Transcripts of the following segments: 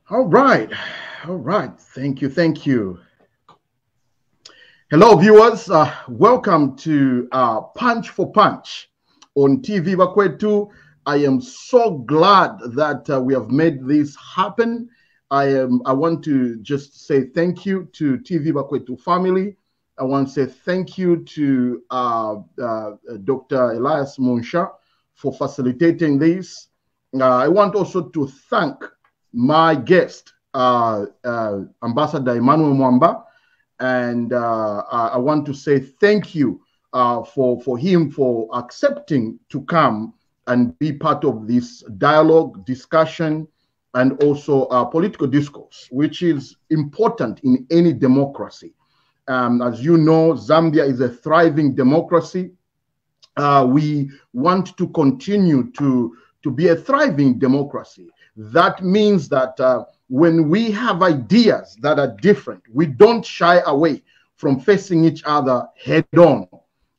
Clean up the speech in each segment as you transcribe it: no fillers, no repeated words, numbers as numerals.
All right. All right. Thank you. Thank you. Hello, viewers. Welcome to Punch for Punch on TV Bakwetu. I am so glad that we have made this happen. I want to just say thank you to TV Bakwetu family. I want to say thank you to Dr. Elias Monsha for facilitating this. I want also to thank my guest, Ambassador Emmanuel Mwamba, and I want to say thank you for him for accepting to come and be part of this dialogue, discussion, and also political discourse, which is important in any democracy. As you know, Zambia is a thriving democracy. We want to continue to be a thriving democracy. That means that when we have ideas that are different, we don't shy away from facing each other head on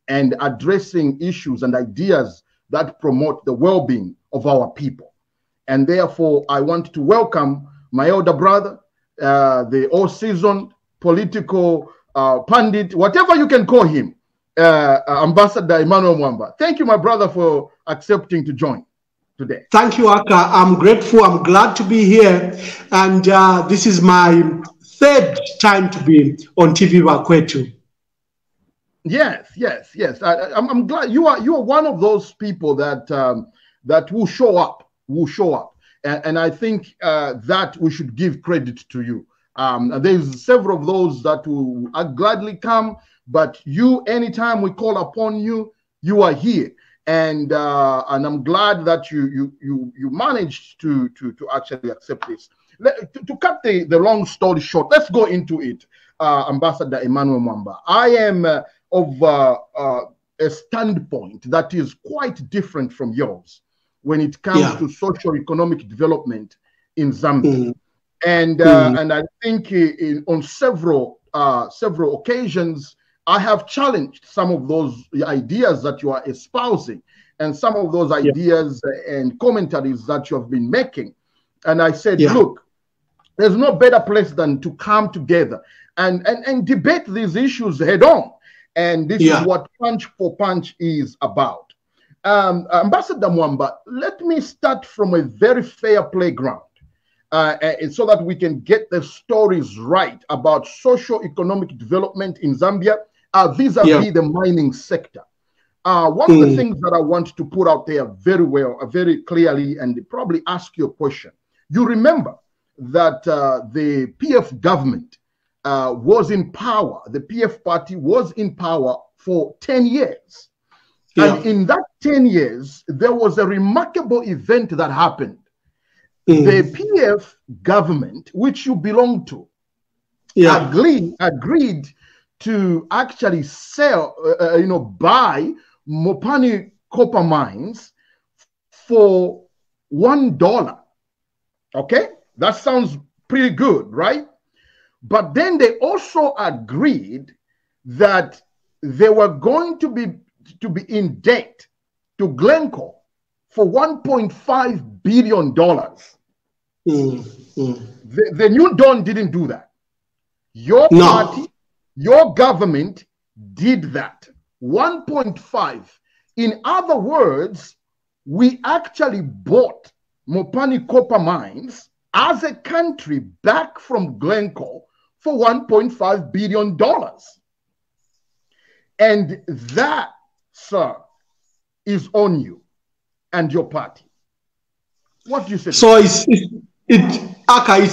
and addressing issues and ideas that promote the well-being of our people. And therefore, I want to welcome my elder brother, the all-seasoned political pundit, whatever you can call him, Ambassador Emmanuel Mwamba. Thank you, my brother, for accepting to join today. Thank you, Aka. I'm grateful. I'm glad to be here. And this is my third time to be on TV Bakwetu. Yes. I'm glad you are one of those people that that will show up. And I think that we should give credit to you. There's several of those that will gladly come, but you, anytime we call upon you, you are here. And I'm glad that you managed to actually accept this. To cut the long story short, let's go into it, Ambassador Emmanuel Mwamba. I am of a standpoint that is quite different from yours when it comes to socio-economic development in Zambia. And I think on several occasions, I have challenged some of those ideas that you are espousing and some of those ideas and commentaries that you have been making. And I said, look, there's no better place than to come together and debate these issues head on. And this is what Punch for Punch is about. Ambassador Mwamba, let me start from a very fair playground so that we can get the stories right about socio-economic development in Zambia vis-a-vis the mining sector. One of the things that I want to put out there very clearly, and probably ask you a question. You remember that the PF government was in power, the PF party was in power for 10 years. And in that 10 years, there was a remarkable event that happened. The PF government, which you belong to, agreed to actually sell, buy Mopani copper mines for $1. Okay, that sounds pretty good, right? But then they also agreed that they were going to be in debt to Glencore for $1.5 billion. The New Dawn didn't do that. Your party, your government did that. 1.5. In other words, we actually bought Mopani copper mines as a country back from Glencore for $1.5 billion. And that, sir, is on you and your party. What do you say? So it's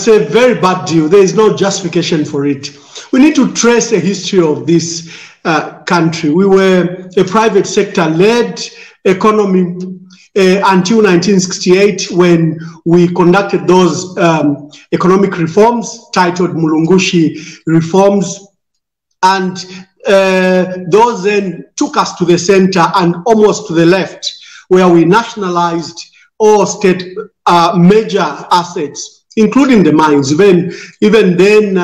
a very bad deal. There is no justification for it. We need to trace the history of this country. We were a private sector-led economy until 1968, when we conducted those economic reforms titled Mulungushi reforms, and those then took us to the center and almost to the left, where we nationalized all state major assets, including the mines. Even then,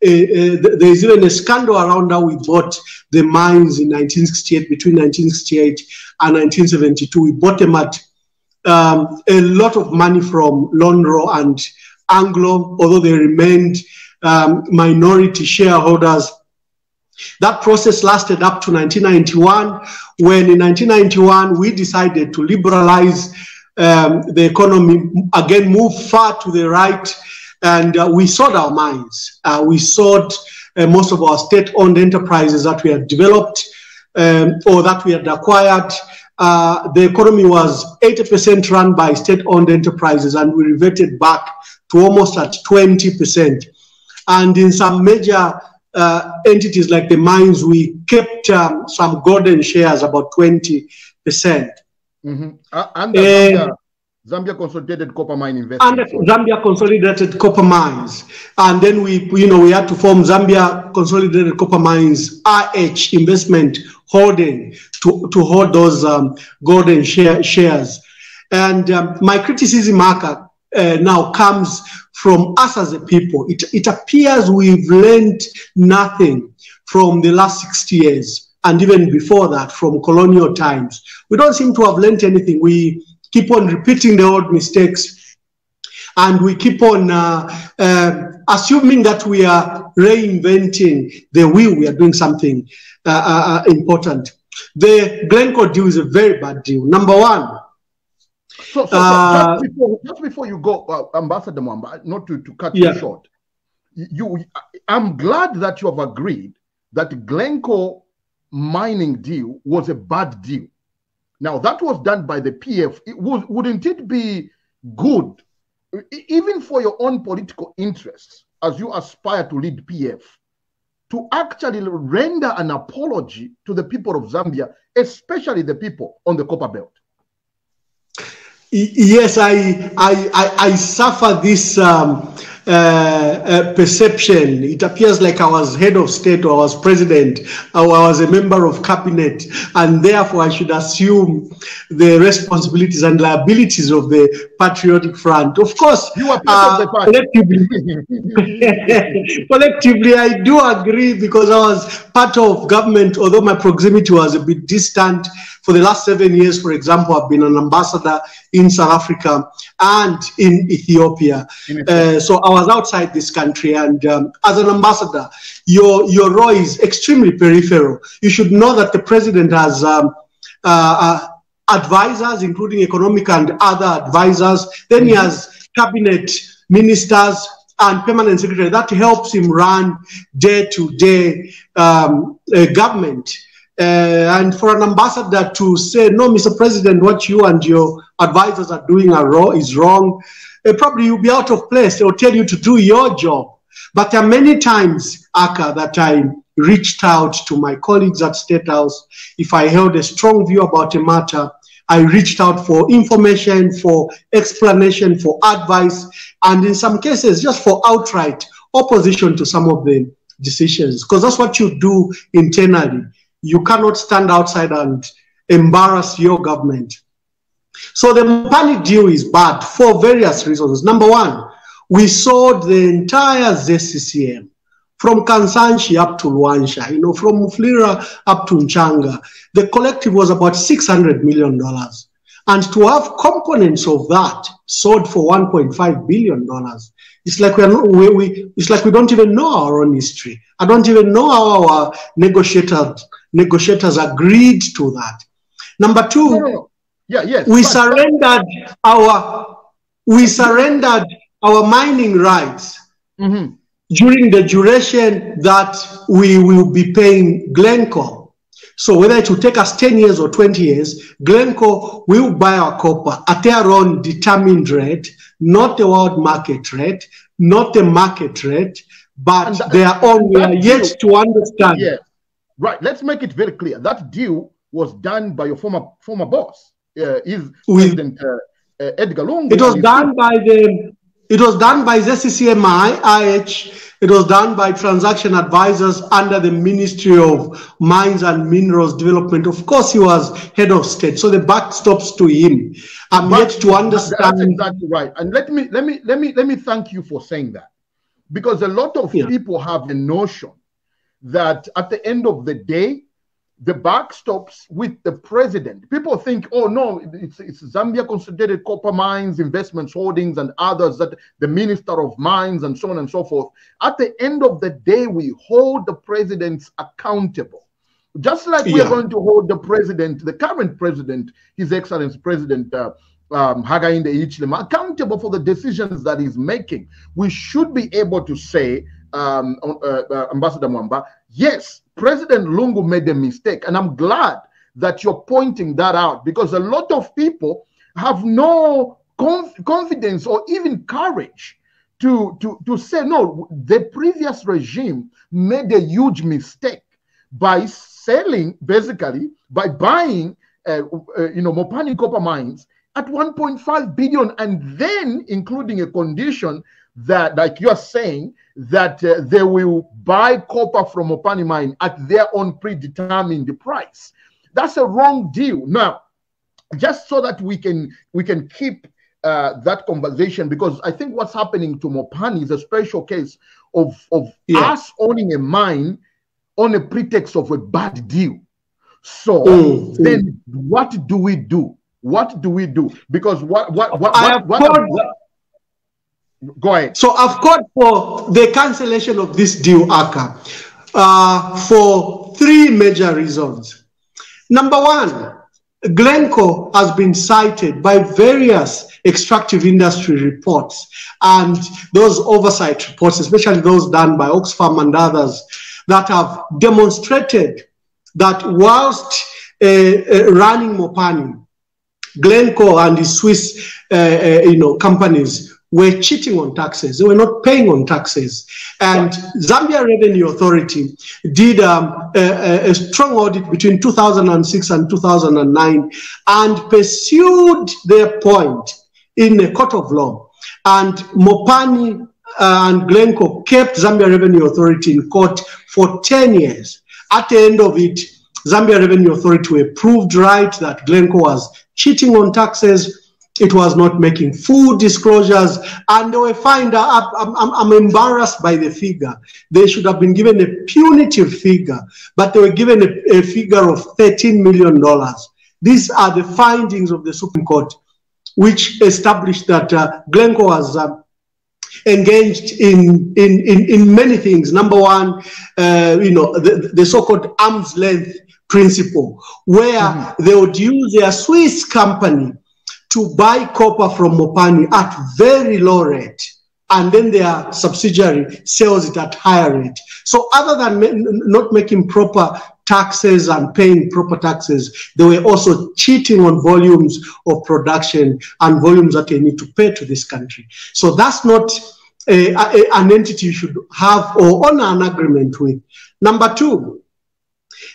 there's even a scandal around how we bought the mines in 1968, between 1968 and 1972. We bought them at a lot of money from Lonro and Anglo, although they remained minority shareholders. That process lasted up to 1991, when in 1991 we decided to liberalize the economy, again move far to the right, and we sold our mines. We sold most of our state-owned enterprises that we had developed or that we had acquired. The economy was 80% run by state-owned enterprises, and we reverted back to almost at 20%. And in some major entities like the mines, we kept some golden shares, about 20%. And Zambia Consolidated Copper Mine Investment. And Zambia Consolidated Copper Mines. And then we had to form Zambia Consolidated Copper Mines RH Investment Holding to hold those golden shares. And my criticism, Aka, now comes from us as a people. It appears we've learned nothing from the last 60 years, and even before that, from colonial times. We don't seem to have learned anything. We keep on repeating the old mistakes, and we keep on assuming that we are reinventing the wheel. We are doing something important. The Glencore deal is a very bad deal. Number one. So just before you go, Ambassador Mwamba, not to cut you short, I'm glad that you have agreed that Glencore mining deal was a bad deal. Now, that was done by the PF. Wouldn't it be good, even for your own political interests, as you aspire to lead PF, to actually render an apology to the people of Zambia, especially the people on the Copper Belt? Yes, I suffer this perception. It appears like I was head of state, or I was president, or I was a member of cabinet, and therefore I should assume the responsibilities and liabilities of the Patriotic Front. Of course, you are part of the party. Collectively, I do agree, because I was part of government, although my proximity was a bit distant. For the last 7 years, for example, I've been an ambassador in South Africa and in Ethiopia. So I was outside this country, and as an ambassador, your role is extremely peripheral. You should know that the president has advisors, including economic and other advisors. Then he has cabinet ministers and permanent secretary that helps him run day-to-day government. And for an ambassador to say, no, Mr. President, what you and your advisors are doing is wrong, probably you'll be out of place. They'll tell you to do your job. But there are many times, Aka, that I reached out to my colleagues at State House. If I held a strong view about a matter, I reached out for information, for explanation, for advice, and in some cases, just for outright opposition to some of the decisions, because that's what you do internally. You cannot stand outside and embarrass your government. So the Mpani deal is bad for various reasons. Number one, we sold the entire ZCCM, from Kansanshi up to Luansha, from Muflira up to Nchanga. The collective was about $600 million. And to have components of that sold for $1.5 billion, it's like it's like we don't even know our own history. I don't even know how our negotiators agreed to that. Number two, we surrendered our mining rights during the duration that we will be paying Glencore. So whether it will take us 10 years or 20 years, Glencore will buy our copper at their own determined rate, not the world market rate, not the market rate, but their own. We are yet to understand. Yeah. Right. Let's make it very clear. That deal was done by your former boss, President Edgar Lungu. It was done by ZCCMI, IH. It was done by transaction advisors under the Ministry of Mines and Minerals Development. Of course, he was head of state, so the buck stops to him. I'm yet to understand. That's exactly right. And let me thank you for saying that, because a lot of people have a notion that at the end of the day, the buck stops with the president. People think, oh no, it's Zambia Consolidated Copper Mines, Investments Holdings, and others, that the Minister of Mines, and so on and so forth. At the end of the day, we hold the presidents accountable. Just like we are going to hold the president, the current president, His Excellency President Hakainde Hichilema, accountable for the decisions that he's making. We should be able to say, Ambassador Mwamba, yes, President Lungu made a mistake, and I'm glad that you're pointing that out, because a lot of people have no confidence or even courage to say, no, the previous regime made a huge mistake by selling, basically, by buying, Mopani copper mines at 1.5 billion, and then including a condition that, like you're saying, that they will buy copper from Mopani mine at their own predetermined price. That's a wrong deal. Now, just so that we can keep that conversation, because I think what's happening to Mopani is a special case of us owning a mine on a pretext of a bad deal. So then what do we do? What do we do? Because go ahead. So I've called for the cancellation of this deal, Aka, for three major reasons. Number one, Glencore has been cited by various extractive industry reports and those oversight reports, especially those done by Oxfam and others, that have demonstrated that whilst running Mopani, Glencore and the Swiss companies were cheating on taxes. They were not paying on taxes. And Zambia Revenue Authority did a strong audit between 2006 and 2009 and pursued their point in a court of law. And Mopani and Glencore kept Zambia Revenue Authority in court for 10 years. At the end of it, Zambia Revenue Authority were proved right that Glencore was cheating on taxes. It was not making full disclosures, and they were fined. I'm embarrassed by the figure. They should have been given a punitive figure, but they were given a figure of $13 million. These are the findings of the Supreme Court, which established that Glencore was engaged in many things. Number one, the so-called arm's length principle, where they would use their Swiss company to buy copper from Mopani at very low rate, and then their subsidiary sells it at higher rate. So other than not making proper taxes and paying proper taxes, they were also cheating on volumes of production and volumes that they need to pay to this country. So that's not an entity you should have or honor an agreement with. Number two,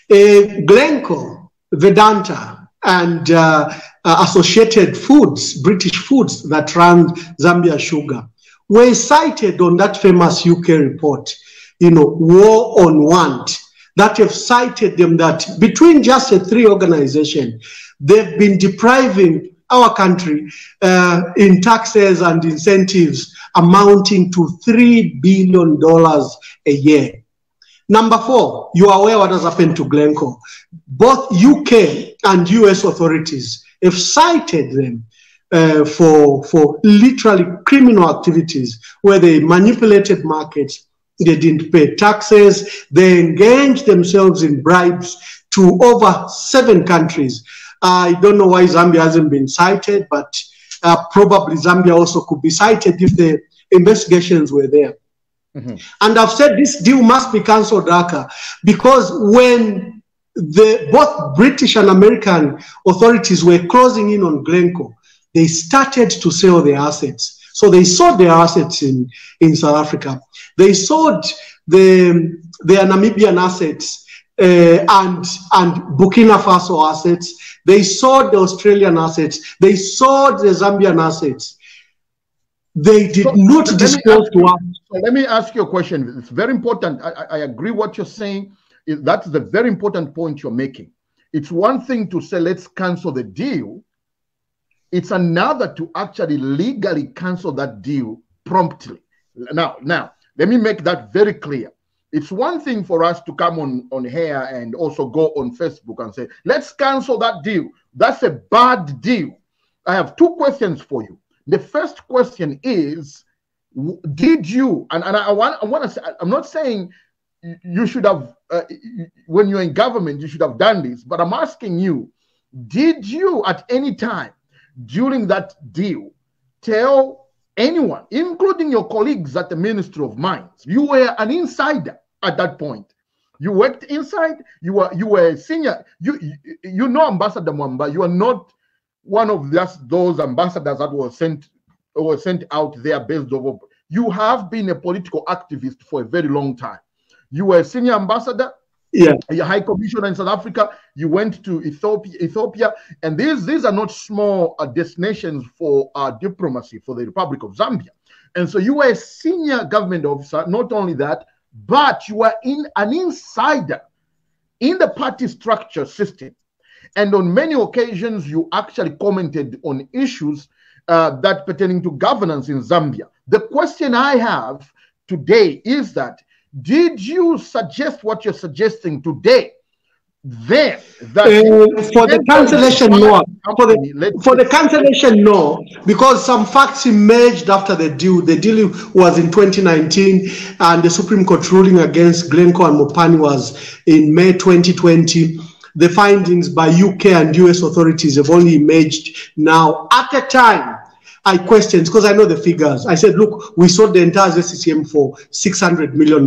Glencore, Vedanta, and Associated Foods, British Foods that run Zambia Sugar, were cited on that famous UK report, War on Want, that have cited them that between just the three organizations, they've been depriving our country in taxes and incentives amounting to $3 billion a year. Number four, you are aware what has happened to Glencore. Both UK and US authorities have cited them for literally criminal activities where they manipulated markets, they didn't pay taxes, they engaged themselves in bribes to over 7 countries. I don't know why Zambia hasn't been cited, but probably Zambia also could be cited if the investigations were there. And I've said this deal must be cancelled, Dhaka, because when both British and American authorities were closing in on Glencore, they started to sell their assets. So they sold their assets in South Africa. They sold their Namibian assets and Burkina Faso assets. They sold the Australian assets. They sold the Zambian assets. They did not disclose to us. Let me ask you a question. It's very important. I agree what you're saying. That's the very important point you're making. It's one thing to say, let's cancel the deal. It's another to actually legally cancel that deal promptly. Now, let me make that very clear. It's one thing for us to come on here and also go on Facebook and say, let's cancel that deal. That's a bad deal. I have two questions for you. The first question is, did you, and I want to say, I'm not saying you should have, when you're in government, you should have done this, but I'm asking you, did you at any time during that deal tell anyone, including your colleagues at the Ministry of Mines? You were an insider at that point. You worked inside. You were a senior. You know Ambassador Mwamba. You are not one of those ambassadors that were sent out there based over. You have been a political activist for a very long time. You were a senior ambassador. Yeah, a high commissioner in South Africa. You went to Ethiopia, and these are not small destinations for diplomacy for the Republic of Zambia. And so you were a senior government officer. Not only that, but you were an insider in the party structure system. And on many occasions, you actually commented on issues that pertaining to governance in Zambia. The question I have today is that, did you suggest what you're suggesting today? Then that for the cancellation, no. For the cancellation, no, because some facts emerged after the deal. The deal was in 2019, and the Supreme Court ruling against Glencore and Mopani was in May 2020. The findings by UK and US authorities have only emerged now. At the time, I questioned, because I know the figures. I said, look, we sold the entire ZCCM for $600 million.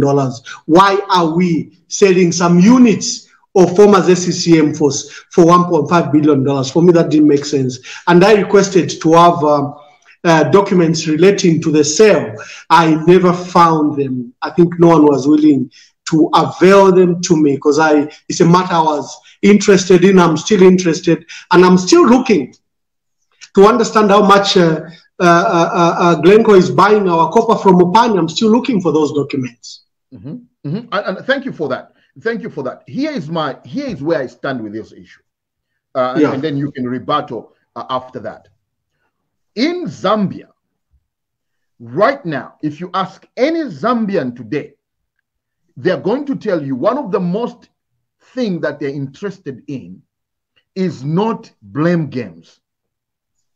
Why are we selling some units of former ZCCM for $1.5 billion? For me, that didn't make sense. And I requested to have documents relating to the sale. I never found them. I think no one was willing to avail them to me, because it's a matter I was interested in. I'm still interested, and I'm still looking to understand how much Glencore is buying our copper from Mopani. I'm still looking for those documents. And thank you for that. Thank you for that. Here is where I stand with this issue, and then you can rebuttal after that. In Zambia, right now, if you ask any Zambian today, they're going to tell you one of the most thing that they're interested in is not blame games.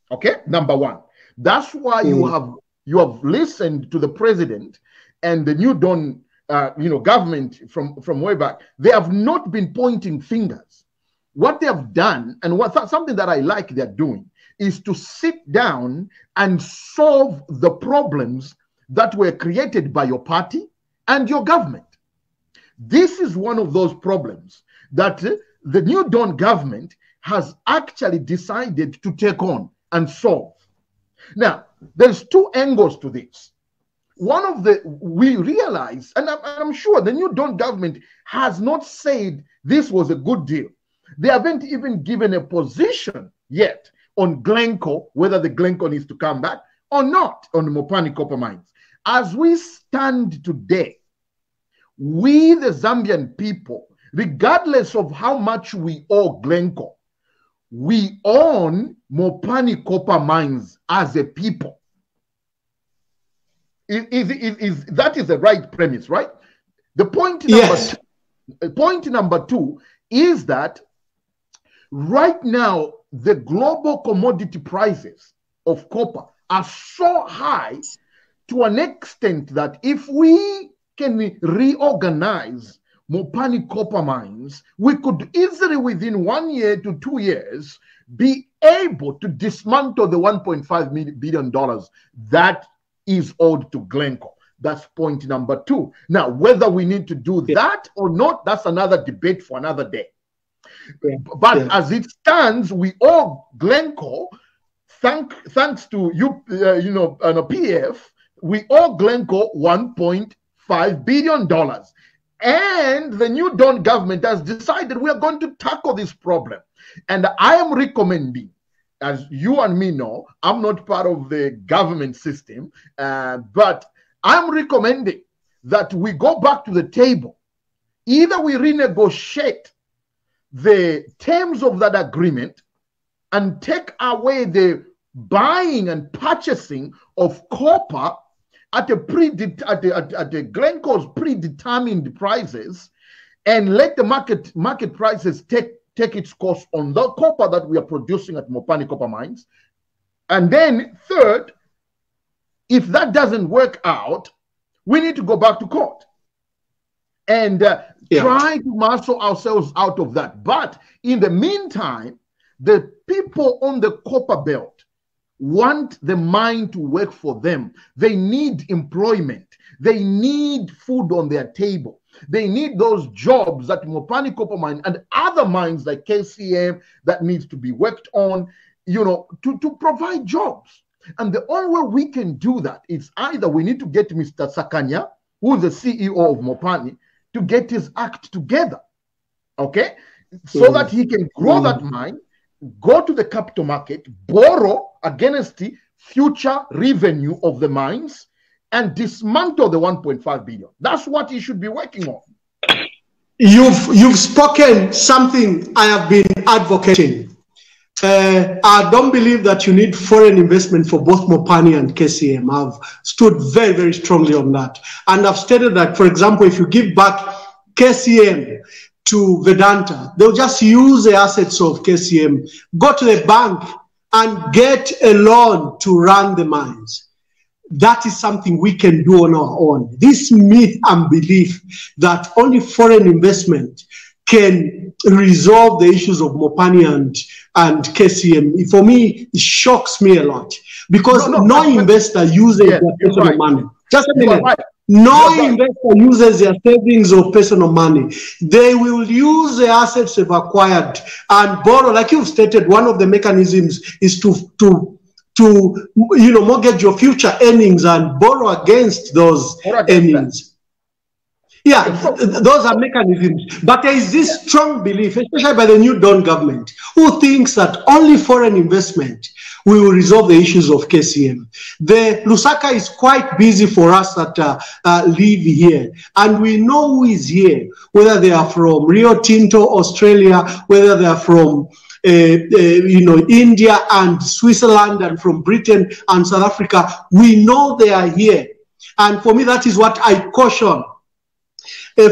Okay, number one. That's why you have listened to the president and the New Dawn, government from way back. They have not been pointing fingers. What they have done, and something that I like they're doing, is to sit down and solve the problems that were created by your party and your government. This is one of those problems that the New Dawn government has actually decided to take on and solve. Now, there's two angles to this. We realize, and I'm sure the New Dawn government has not said this was a good deal. They haven't even given a position yet on Glencore, whether the Glencore needs to come back or not on the Mopani copper mines. As we stand today, we, the Zambian people, regardless of how much we owe Glencore, we own Mopani copper mines as a people. That is the right premise, right? The point number two is that right now the global commodity prices of copper are so high to an extent that if we can reorganize Mopani copper mines, we could easily within 1 year to 2 years be able to dismantle the $1.5 billion that is owed to Glencore. That's point number two. Now, whether we need to do that or not, that's another debate for another day. But as it stands, we owe Glencore, thanks to PF, we owe Glencore $1.5 billion. And the New Dawn government has decided we are going to tackle this problem. And I am recommending, as you and me know, I'm not part of the government system, but I'm recommending that we go back to the table. Either we renegotiate the terms of that agreement and take away the buying and purchasing of copper at Glencore's predetermined prices, and let the market prices take its course on the copper that we are producing at Mopani Copper Mines. And then third, if that doesn't work out, we need to go back to court and try to muscle ourselves out of that. But in the meantime, the people on the copper belt want the mine to work for them. They need employment. They need food on their table. They need those jobs at Mopani Copper Mine and other mines like KCM that needs to be worked on, you know, to provide jobs. And the only way we can do that is either we need to get Mr. Sakanya, who is the CEO of Mopani, to get his act together, okay? So that he can grow that mine, go to the capital market, borrow against the future revenue of the mines, and dismantle the 1.5 billion. That's what he should be working on. You've spoken something I have been advocating. I don't believe that you need foreign investment for both Mopani and KCM. I've stood very, very strongly on that. And I've stated that, for example, if you give back KCM to Vedanta, they'll just use the assets of KCM, go to the bank and get a loan to run the mines. That is something we can do on our own. This myth and belief that only foreign investment can resolve the issues of Mopani and KCM, for me, it shocks me a lot. Because no investor uses their personal money. Just a minute. No investor uses their savings or personal money. They will use the assets they've acquired and borrow. Like you've stated, one of the mechanisms is to mortgage your future earnings and borrow against those earnings. Yeah, those are mechanisms. But there is this strong belief, especially by the new Dawn government, who thinks that only foreign investment will resolve the issues of KCM. The Lusaka is quite busy for us that live here. And we know who is here, whether they are from Rio Tinto, Australia, whether they are from India and Switzerland and from Britain and South Africa. We know they are here. And for me, that is what I caution.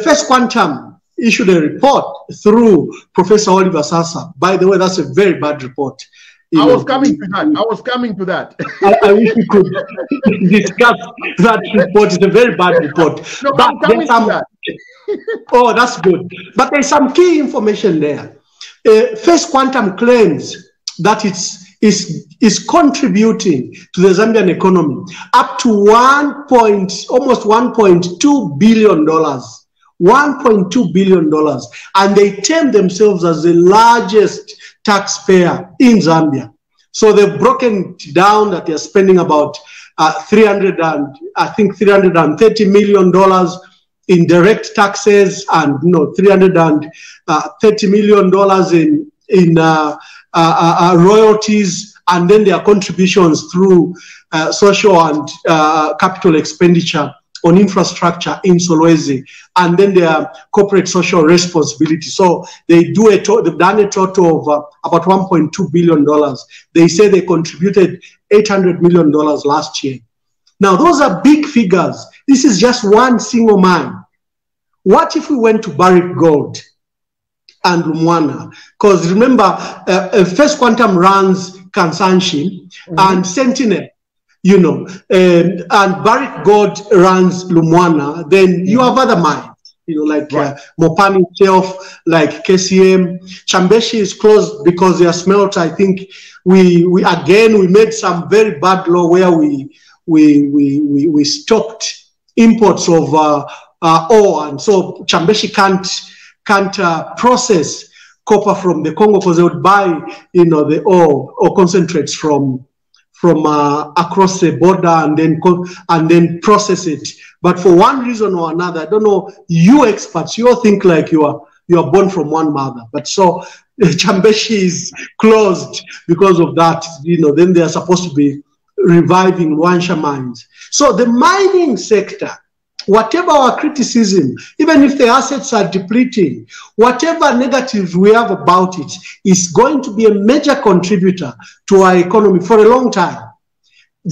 First Quantum issued a report through Professor Oliver Sasa. By the way, that's a very bad report. I was coming to that. I wish we could discuss that report. It's a very bad report. No, but I'm coming to that. Oh, that's good. But there's some key information there. First Quantum claims that it's contributing to the Zambian economy up to almost $1.2 billion. $1.2 billion. And they term themselves as the largest taxpayer in Zambia. So they've broken it down that they're spending about $330 million in direct taxes and $330 million in royalties, and then their contributions through social and capital expenditure on infrastructure in Solwezi, and then their corporate social responsibility. So they've done a total of about $1.2 billion. They say they contributed $800 million last year. Now, those are big figures. This is just one single mine. What if we went to Barrick Gold and Lumwana? Because remember, First Quantum runs Kansanshi and Sentinel, and Barrick Gold runs Lumwana. Then you have other mines, like Mopani itself, like KCM. Chambeshi is closed because they are smelter. I think we made some very bad law where we stopped imports of ore, and so Chambeshi can't process copper from the Congo because they would buy the ore or concentrates from across the border and then process it. But for one reason or another, I don't know, you experts, you all think like you are born from one mother. But so Chambeshi is closed because of that. Then they are supposed to be reviving Wansha mines. So the mining sector, whatever our criticism, even if the assets are depleting, whatever negatives we have about it, is going to be a major contributor to our economy for a long time.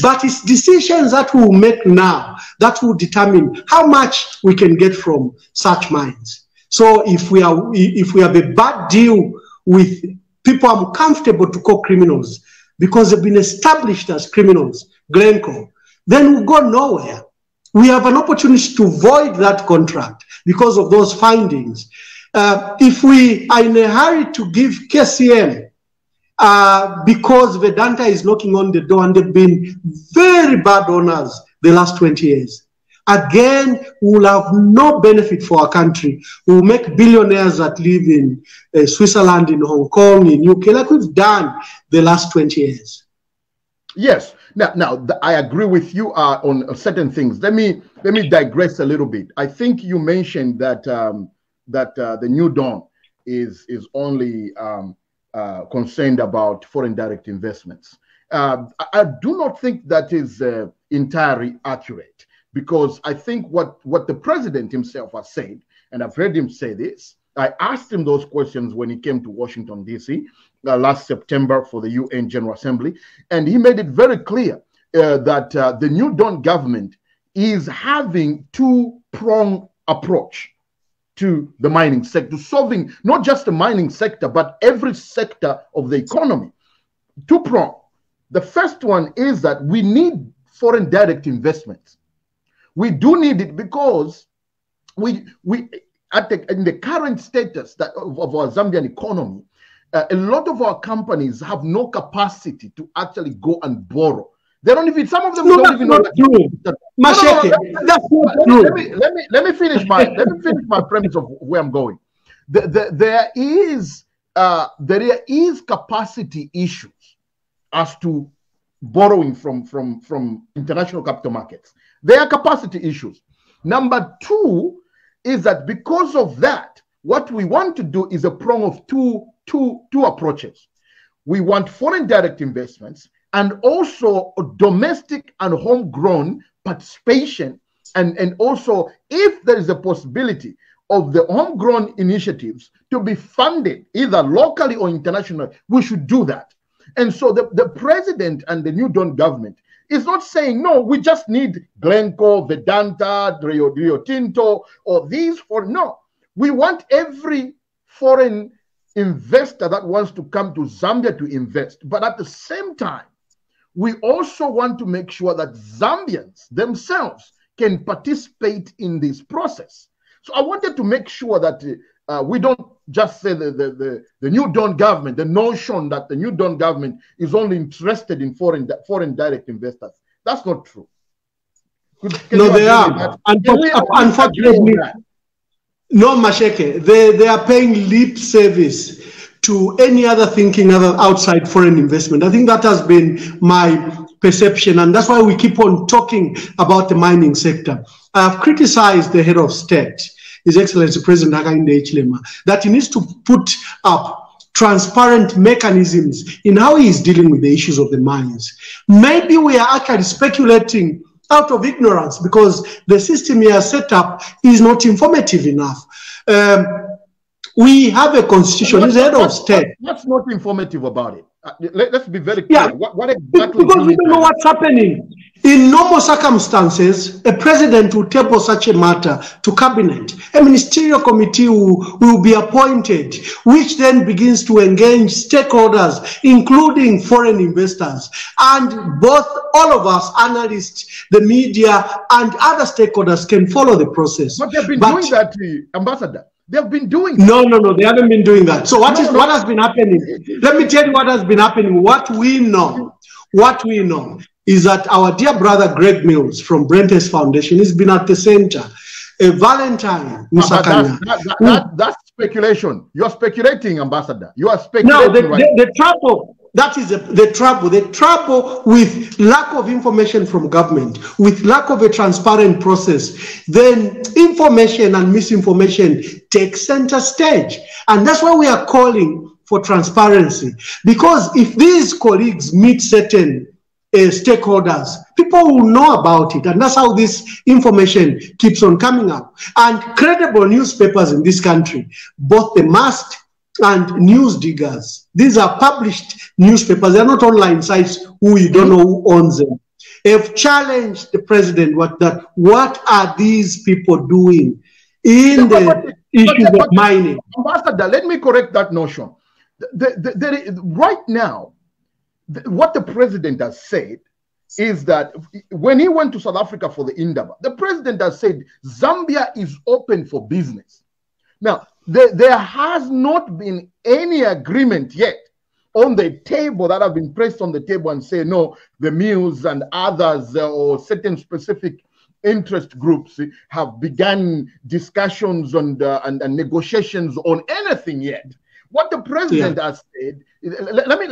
But it's decisions that we will make now that will determine how much we can get from such mines. So if we have a bad deal with people I'm comfortable to call criminals because they've been established as criminals, Glencore, then we'll go nowhere. We have an opportunity to void that contract because of those findings. If we are in a hurry to give KCM because Vedanta is knocking on the door and they've been very bad owners the last 20 years, again, we will have no benefit for our country. We will make billionaires that live in Switzerland, in Hong Kong, in UK, like we've done the last 20 years. Yes. Now, I agree with you on certain things. Let me digress a little bit. I think you mentioned that the New Dawn is only concerned about foreign direct investments. I do not think that is entirely accurate, because I think what the president himself has said, and I've heard him say this, I asked him those questions when he came to Washington, D.C. Last September for the UN General Assembly, and he made it very clear that the New Dawn government is having two-pronged approach to the mining sector, solving not just the mining sector, but every sector of the economy. Two-pronged. The first one is that we need foreign direct investments. We do need it because in the current status of our Zambian economy, a lot of our companies have no capacity to actually go and borrow. They don't even, some of them don't even know that. Let me finish my premise of where I'm going. There is capacity issues as to borrowing from international capital markets. There are capacity issues. Number two is that because of that, what we want to do is a prong of two approaches. We want foreign direct investments and also domestic and homegrown participation. And also, if there is a possibility of the homegrown initiatives to be funded either locally or internationally, we should do that. And so the president and the New Dawn government is not saying, no, we just need Glencore, Vedanta, Rio Tinto, or these for, no. We want every foreign investor that wants to come to Zambia to invest. But at the same time, we also want to make sure that Zambians themselves can participate in this process. So I wanted to make sure that we don't just say the New Dawn government, the notion that the New Dawn government is only interested in foreign direct investors. That's not true. No, they are. Unfortunately, no, Masheke, they are paying lip service to any other thinking outside foreign investment. I think that has been my perception, and that's why we keep on talking about the mining sector. I have criticized the head of state, His Excellency President Hakainde Hichilema, that he needs to put up transparent mechanisms in how he is dealing with the issues of the mines. Maybe we are actually speculating out of ignorance because the system he has set up is not informative enough. We have a constitution, he's the head of state. What's not informative about it? Let's be very clear. Yeah, what exactly? Because we don't know what's happening. In normal circumstances, a president will table such a matter to cabinet. A ministerial committee will be appointed, which then begins to engage stakeholders, including foreign investors. And both, all of us, analysts, the media, and other stakeholders can follow the process. But they've been doing that, Ambassador. They've been doing that. No, they haven't been doing that. So what has been happening? Let me tell you what has been happening. What we know is that our dear brother Greg Mills from Brentes Foundation has been at the center. Valentine Musakanya. That's speculation. You're speculating, Ambassador. You are speculating. No, the trouble. That is the trouble. The trouble with lack of information from government, with lack of a transparent process, then information and misinformation take center stage. And that's why we are calling for transparency. Because if these colleagues meet certain stakeholders, people will know about it. And that's how this information keeps on coming up. And credible newspapers in this country, both the Must and News Diggers, these are published newspapers. They're not online sites who you don't know who owns them. have challenged the president what are these people doing in the issues of mining. Ambassador, let me correct that notion. Right now, what the president has said is that when he went to South Africa for the Indaba, the president has said Zambia is open for business. Now, there has not been any agreement yet on the table that have been placed on the table and say, no, the mills and others or certain specific interest groups have begun discussions and negotiations on anything yet. What the president has said, let me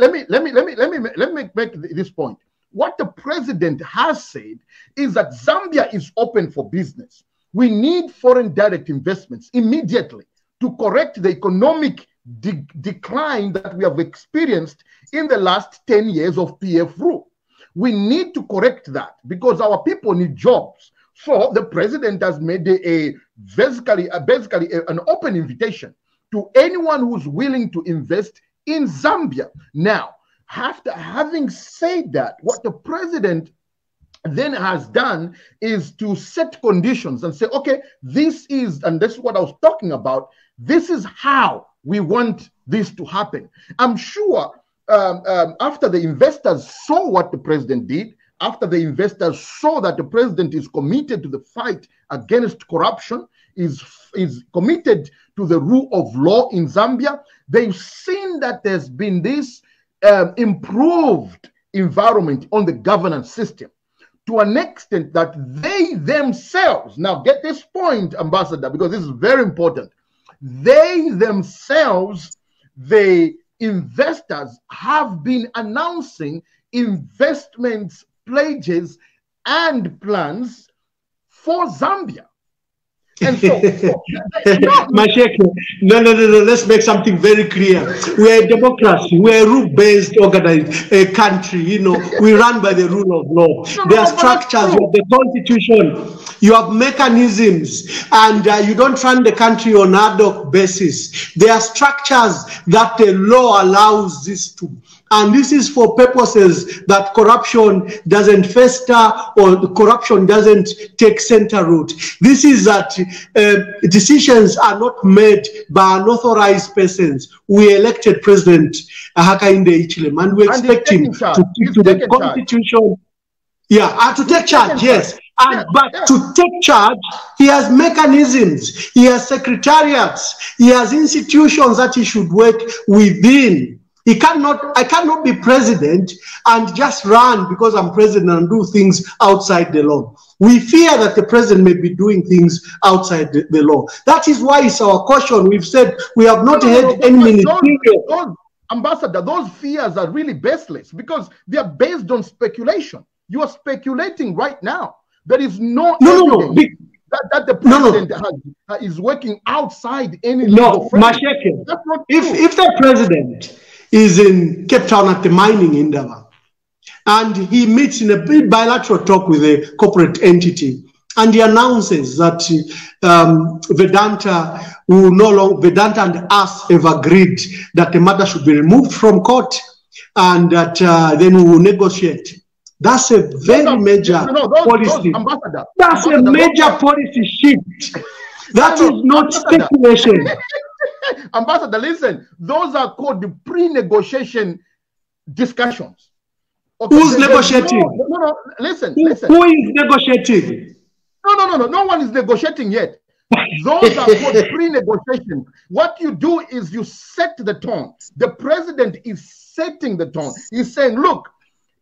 make this point. What the president has said is that Zambia is open for business. We need foreign direct investments immediately to correct the economic decline that we have experienced in the last 10 years of PF rule. We need to correct that because our people need jobs. So the president has made basically an open invitation to anyone who's willing to invest in Zambia. Now, after having said that, what the president then has done is to set conditions and say, okay, this is what I was talking about. This is how we want this to happen. I'm sure after the investors saw what the president did, after the investors saw that the president is committed to the fight against corruption, is committed to the rule of law in Zambia, they've seen that there's been this improved environment on the governance system to an extent that they themselves, now get this point, Ambassador, because this is very important, they themselves, the investors, have been announcing investments, pledges, and plans for Zambia. And so, Masheke, no, let's make something very clear. We're a democracy, we're a rule-based organized country, you know, we run by the rule of law. There are structures, you have the constitution, you have mechanisms, and you don't run the country on ad hoc basis. There are structures that the law allows this to. And this is for purposes that corruption doesn't fester or the corruption doesn't take center root. This is that decisions are not made by unauthorized persons. We elected President Hakainde Hichilema, and we expect him to stick to the constitution. Yeah, to take charge, yes. But to take charge, he has mechanisms, he has secretariats, he has institutions that he should work within. I cannot be president and just run because I'm president and do things outside the law. We fear that the president may be doing things outside the law. That is why it's our caution. We've said we have not had any ministerial. Ambassador, those fears are really baseless because they are based on speculation. You are speculating right now. There is no evidence that the president is working outside any legal framework. Masheke, if the president is in Cape Town at the mining Indaba, and he meets in a bilateral talk with a corporate entity, and he announces that Vedanta and us have agreed that the matter should be removed from court, and that then we will negotiate. That's a very major policy. That's a major policy shift. That is not speculation. Ambassador, listen, those are called the pre-negotiation discussions. Okay, who's negotiating? No, listen. Who is negotiating? No one is negotiating yet. Those are called pre-negotiation. What you do is you set the tone. The president is setting the tone. He's saying, look,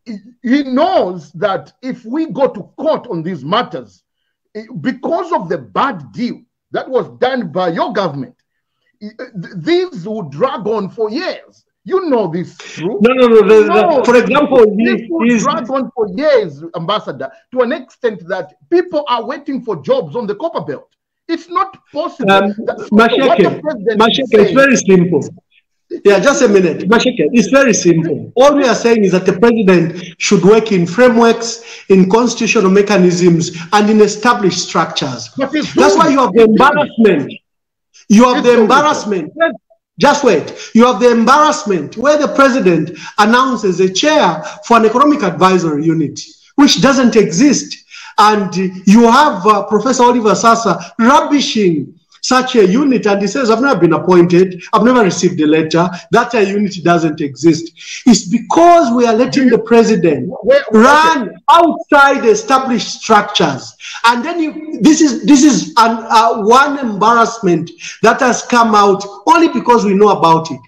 he knows that if we go to court on these matters, because of the bad deal that was done by your government, these will drag on for years. You know this, true? No. For example, this will drag on for years, Ambassador, to an extent that people are waiting for jobs on the copper belt. It's not possible. Masheke, it's very simple. Yeah, just a minute. Masheke, it's very simple. All we are saying is that the president should work in frameworks, in constitutional mechanisms, and in established structures. That's why you have the embarrassment. You have the embarrassment. Just wait. You have the embarrassment where the president announces a chair for an economic advisory unit, which doesn't exist. And you have Professor Oliver Sasa rubbishing such a unit, and he says, I've never been appointed, I've never received a letter, that a unit doesn't exist. It's because we are letting the president run outside established structures. And then this is one embarrassment that has come out only because we know about it.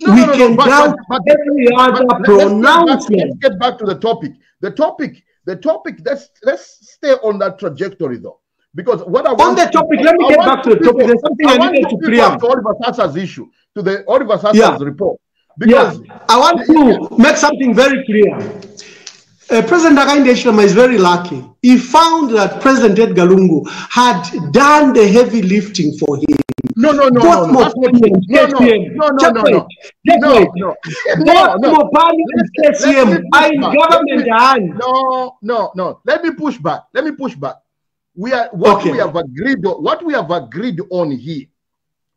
We can doubt every other pronouncement. Let's get back to the topic. The topic, let's stay on that trajectory though. Because what I want on the topic, let me get back to the topic. There's something I needed to preempt. To Oliver Sasa's issue, to the Oliver Sasa's report. Because I want to make something very clear. President Hakainde Hichilema is very lucky. He found that President Edgar Lungu had done the heavy lifting for him. No. Both Mopani and KCM are in government hands. No. Let me push back. What we have agreed on here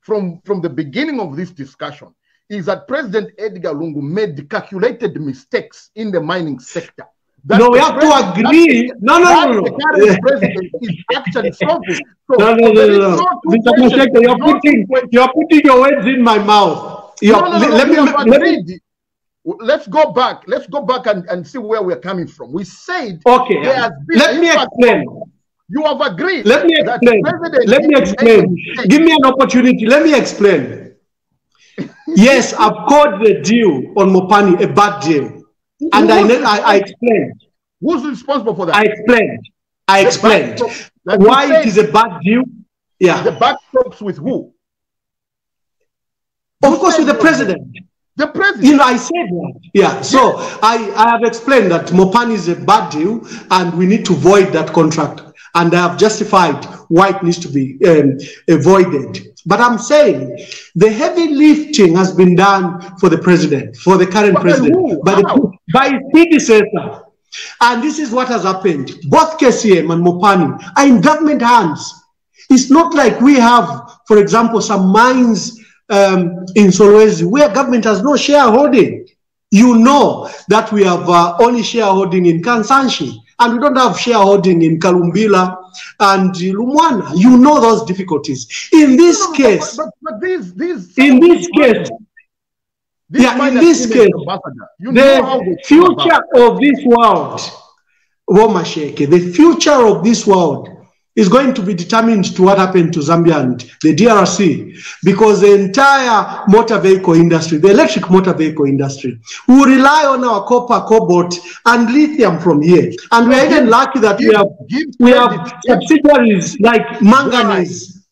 from the beginning of this discussion is that President Edgar Lungu made calculated mistakes in the mining sector. No, we have to agree. No. The current president is actually solving. No. Mr. Masheke, you're putting your words in my mouth. Let's go back and see where we're coming from. We said, okay, let me explain. You have agreed. Let me explain. Give me an opportunity. Let me explain. Yes, I've called the deal on Mopani a bad deal. And I explained. Who's responsible for that? I explained why it is a bad deal. Yeah. The back talks with who? Of course, with the president. The president. You know, I said that. Yeah. So I have explained that Mopani is a bad deal and we need to void that contract. And I have justified why it needs to be avoided. But I'm saying the heavy lifting has been done for the president, for the current president, by his predecessor. And this is what has happened. Both KCM and Mopani are in government hands. It's not like we have, for example, some mines in Solwezi where government has no shareholding. You know that we have only shareholding in Kansanshi. And we don't have shareholding in Kalumbila and Lumwana. You know those difficulties. In this case, the future of this world, Womasheke, the future of this world is going to be determined to what happened to Zambia and the DRC, because the entire motor vehicle industry, the electric motor vehicle industry, will rely on our copper, cobalt, and lithium from here. And we are even lucky that we have subsidiaries like manganese.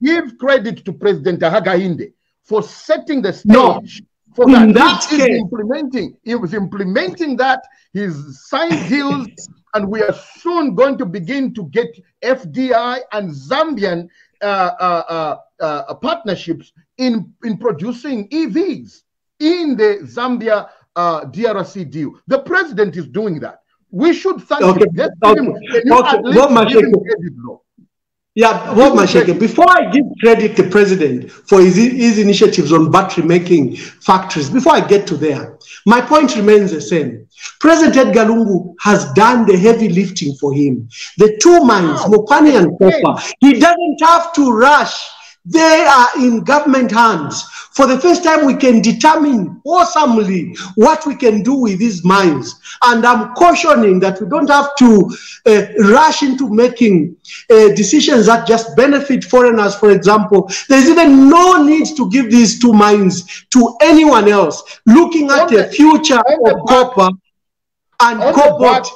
Give credit to President Hakainde for setting the stage. For that, he was implementing that. He's signed deals, and we are soon going to begin to get FDI and Zambian partnerships in producing EVs in the Zambia DRC deal. The president is doing that. We should thank him. Yeah, before I give credit to the president for his initiatives on battery making factories, before I get to there, my point remains the same. President Edgar Lungu has done the heavy lifting for him. The two mines, Mopani and Copper, he doesn't have to rush. They are in government hands. For the first time, we can determine awesomely what we can do with these mines. And I'm cautioning that we don't have to rush into making decisions that just benefit foreigners, for example. There's even no need to give these two mines to anyone else. Looking at the future of copper and cobalt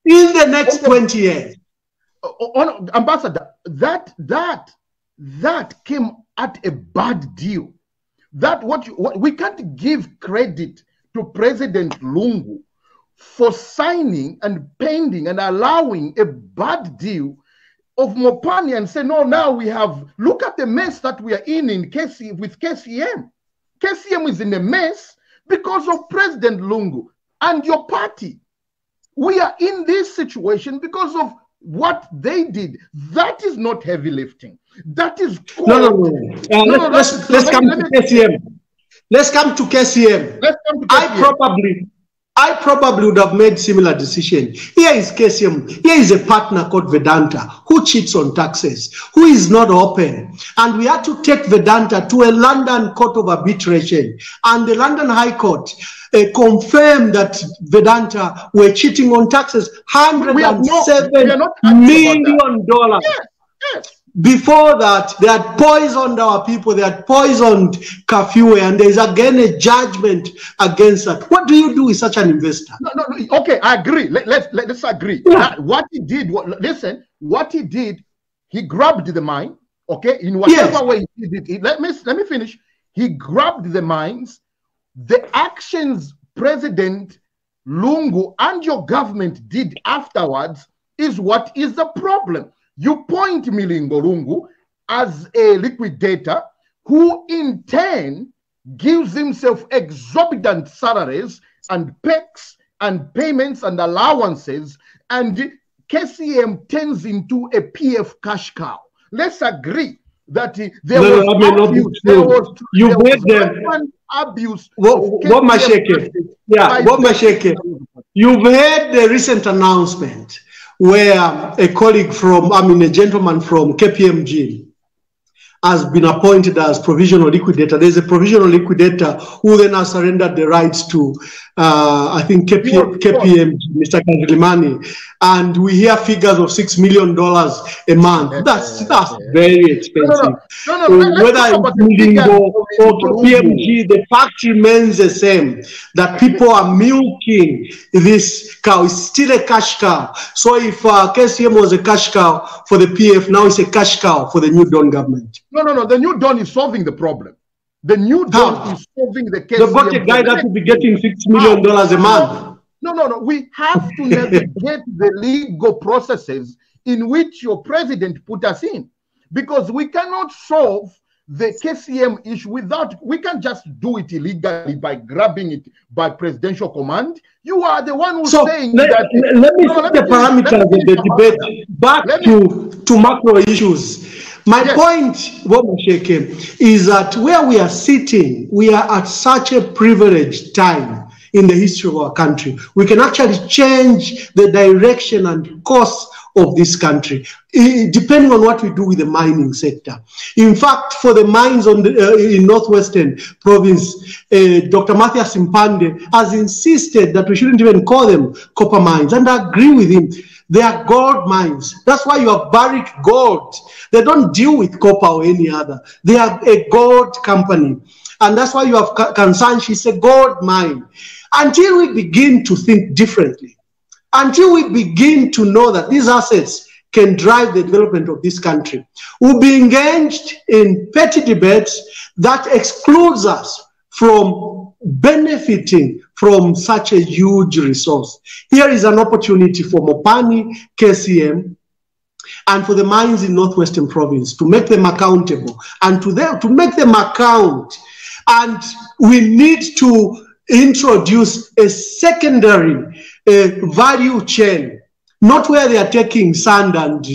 in the next 20 years. Ambassador, that came at a bad deal. We can't give credit to President Lungu for signing and pending and allowing a bad deal of Mopani and say, no, now we have, look at the mess that we are in with KCM. KCM is in a mess because of President Lungu and your party. We are in this situation because of what they did. That is not heavy lifting. That is let's come to KCM. Let's come to KCM. I I probably would have made similar decision. Here is KCM. Here is a partner called Vedanta who cheats on taxes, who is not open. And we had to take Vedanta to a London court of arbitration. And the London High Court confirmed that Vedanta were cheating on taxes, $107 million. Yes, yes. Before that, they had poisoned our people, they had poisoned Kafue, and there is again a judgment against that. What do you do with such an investor? No. Okay, I agree. Let's agree. Yeah. What he did, listen, what he did, he grabbed the mine, okay, in whatever way he did it. Let me finish. He grabbed the mines. The actions President Lungu and your government did afterwards is what is the problem. You point Milingo Lungu as a liquidator who in turn gives himself exorbitant salaries and perks and payments and allowances, and KCM turns into a PF cash cow. Let's agree that there was abuse. What Masheke? Yeah, what Masheke? You've heard the recent announcement where a colleague from, a gentleman from KPMG has been appointed as provisional liquidator. There's a provisional liquidator who then has surrendered the rights to, I think, KPMG, Mr. Kanjilimani. And we hear figures of $6 million a month. That's very expensive. Whether it's Milingo or KPMG, the fact remains the same, that people are milking this cow. It's still a cash cow. So if KCM was a cash cow for the PF, now it's a cash cow for the New Dawn government. No. The New Dawn is solving the problem. The New Dawn is solving the case. They've got a guy that will be getting $6 million a month. No. We have to navigate the legal processes in which your president put us in, because we cannot solve the KCM issue we can't just do it illegally by grabbing it by presidential command. You are the one who's saying that. Let me set the parameters of the debate back to macro issues. My point, Womasheke, is that where we are sitting, we are at such a privileged time in the history of our country. We can actually change the direction and course of this country, depending on what we do with the mining sector. In fact, for the mines in Northwestern Province, Dr. Matthias Mpande has insisted that we shouldn't even call them copper mines, and I agree with him. They are gold mines. That's why you have Barrick Gold. They don't deal with copper or any other. They are a gold company. And that's why you have Kansanshi. It's a gold mine. Until we begin to think differently, until we begin to know that these assets can drive the development of this country, we'll be engaged in petty debates that excludes us from benefiting from such a huge resource. Here is an opportunity for Mopani, KCM, and for the mines in Northwestern Province to make them accountable and to make them account. And we need to introduce a secondary value chain, not where they are taking sand and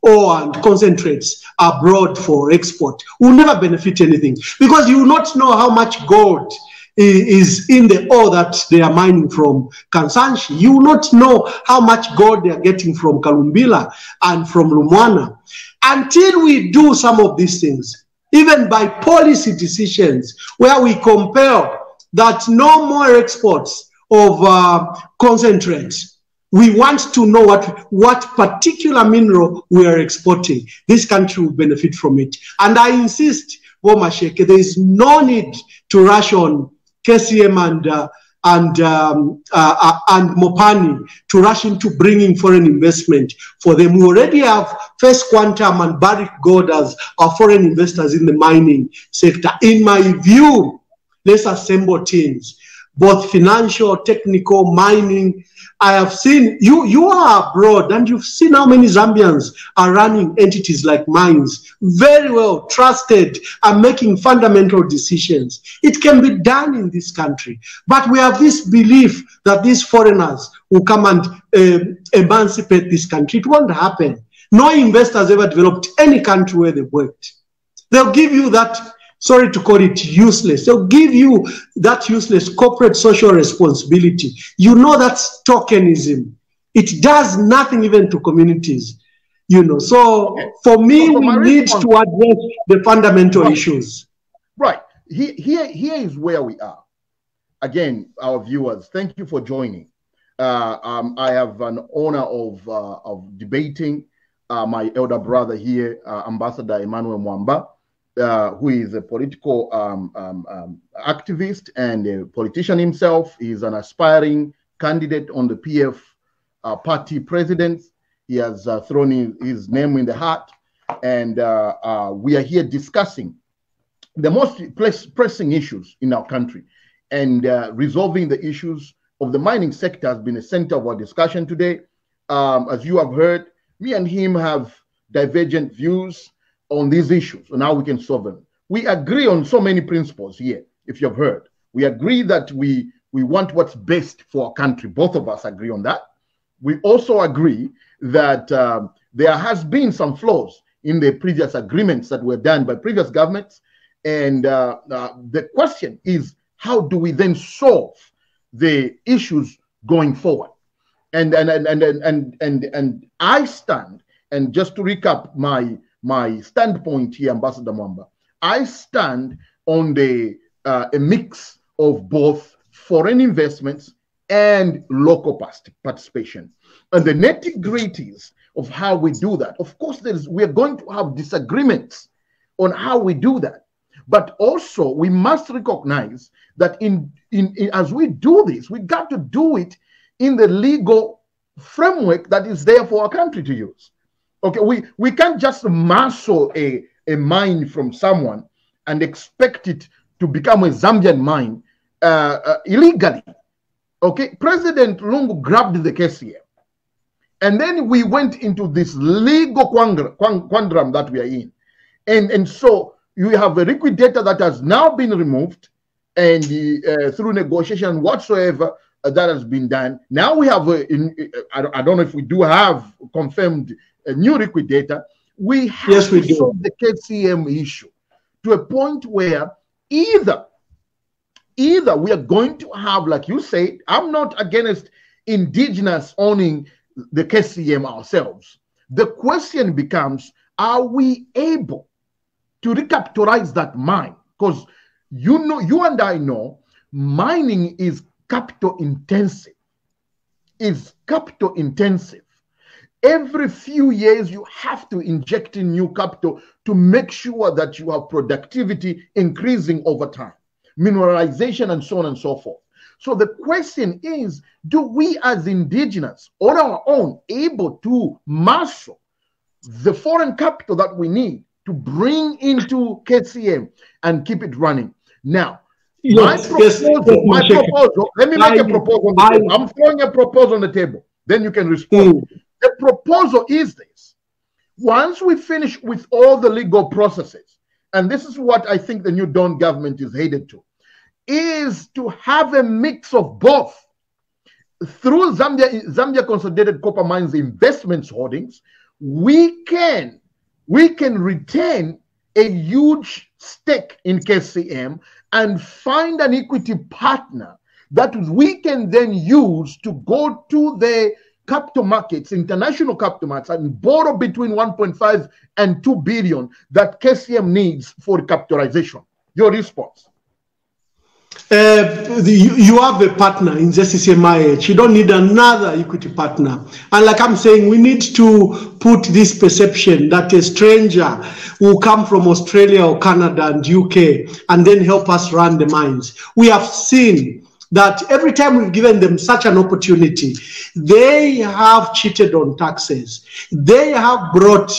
ore and concentrates abroad for export. We'll never benefit anything, because you will not know how much gold is in the ore that they are mining from Kansanshi. You will not know how much gold they are getting from Kalumbila and from Lumwana. Until we do some of these things, even by policy decisions, where we compel that no more exports of concentrates. We want to know what particular mineral we are exporting. This country will benefit from it. And I insist, Womasheke, there is no need to rush on KCM and Mopani to rush into bringing foreign investment for them. We already have First Quantum and Barrick Gold as our foreign investors in the mining sector. In my view, let's assemble teams, both financial, technical, mining. I have seen, you are abroad and you've seen how many Zambians are running entities like mines, very well trusted and making fundamental decisions. It can be done in this country, but we have this belief that these foreigners will come and emancipate this country. It won't happen. No investors ever developed any country where they worked. They'll give you that sorry to call it useless. They'll give you that useless corporate social responsibility. You know that's tokenism. It does nothing even to communities. You know, so for me, we need to address the fundamental issues. Right. Here is where we are. Again, our viewers, thank you for joining. I have an honor of debating my elder brother here, Ambassador Emmanuel Mwamba, who is a political activist and a politician himself. He's an aspiring candidate on the PF party president. He has thrown his name in the hat, and we are here discussing the most pressing issues in our country, and resolving the issues of the mining sector has been a center of our discussion today. As you have heard, me and him have divergent views on these issues and how we can solve them. We agree on so many principles here, if you've heard. We agree that we want what's best for our country. Both of us agree on that. We also agree that there has been some flaws in the previous agreements that were done by previous governments. And the question is, how do we then solve the issues going forward? And I stand, and just to recap my standpoint here, Ambassador Mwamba, I stand on a mix of both foreign investments and local participation. And the nitty-gritties of how we do that, of course, we are going to have disagreements on how we do that. But also, we must recognize that as we do this, we got to do it in the legal framework that is there for our country to use. Okay, we can't just muscle a mine from someone and expect it to become a Zambian mine illegally. Okay, President Lungu grabbed the case here. And then we went into this legal quandrum that we are in. And so you have a liquidator that has now been removed, and through negotiation whatsoever that has been done. Now we have, I don't know if we do have confirmed a new liquidator. We have to solve the KCM issue to a point where either we are going to have, like you say, I'm not against indigenous owning the KCM ourselves. The question becomes, are we able to recapitalize that mine? Because you and I know mining is capital intensive. It's capital intensive. Every few years, you have to inject in new capital to make sure that you have productivity increasing over time, mineralization, and so on and so forth. So the question is, do we as indigenous on our own able to master the foreign capital that we need to bring into KCM and keep it running? Now, my proposal, let me make a proposal on the table. I'm throwing a proposal on the table. Then you can respond. The proposal is this. Once we finish with all the legal processes, and this is what I think the New Dawn government is headed to, is to have a mix of both. Through Zambia Consolidated Copper Mines Investments Holdings, we can retain a huge stake in KCM and find an equity partner that we can then use to go to the capital markets, international capital markets, and borrow between 1.5 and 2 billion that KCM needs for recapitalization. Your response? You have a partner in ZCCMIH. You don't need another equity partner. And like I'm saying, we need to put this perception that a stranger will come from Australia or Canada and UK and then help us run the mines. We have seen that every time we've given them such an opportunity, they have cheated on taxes. They have brought,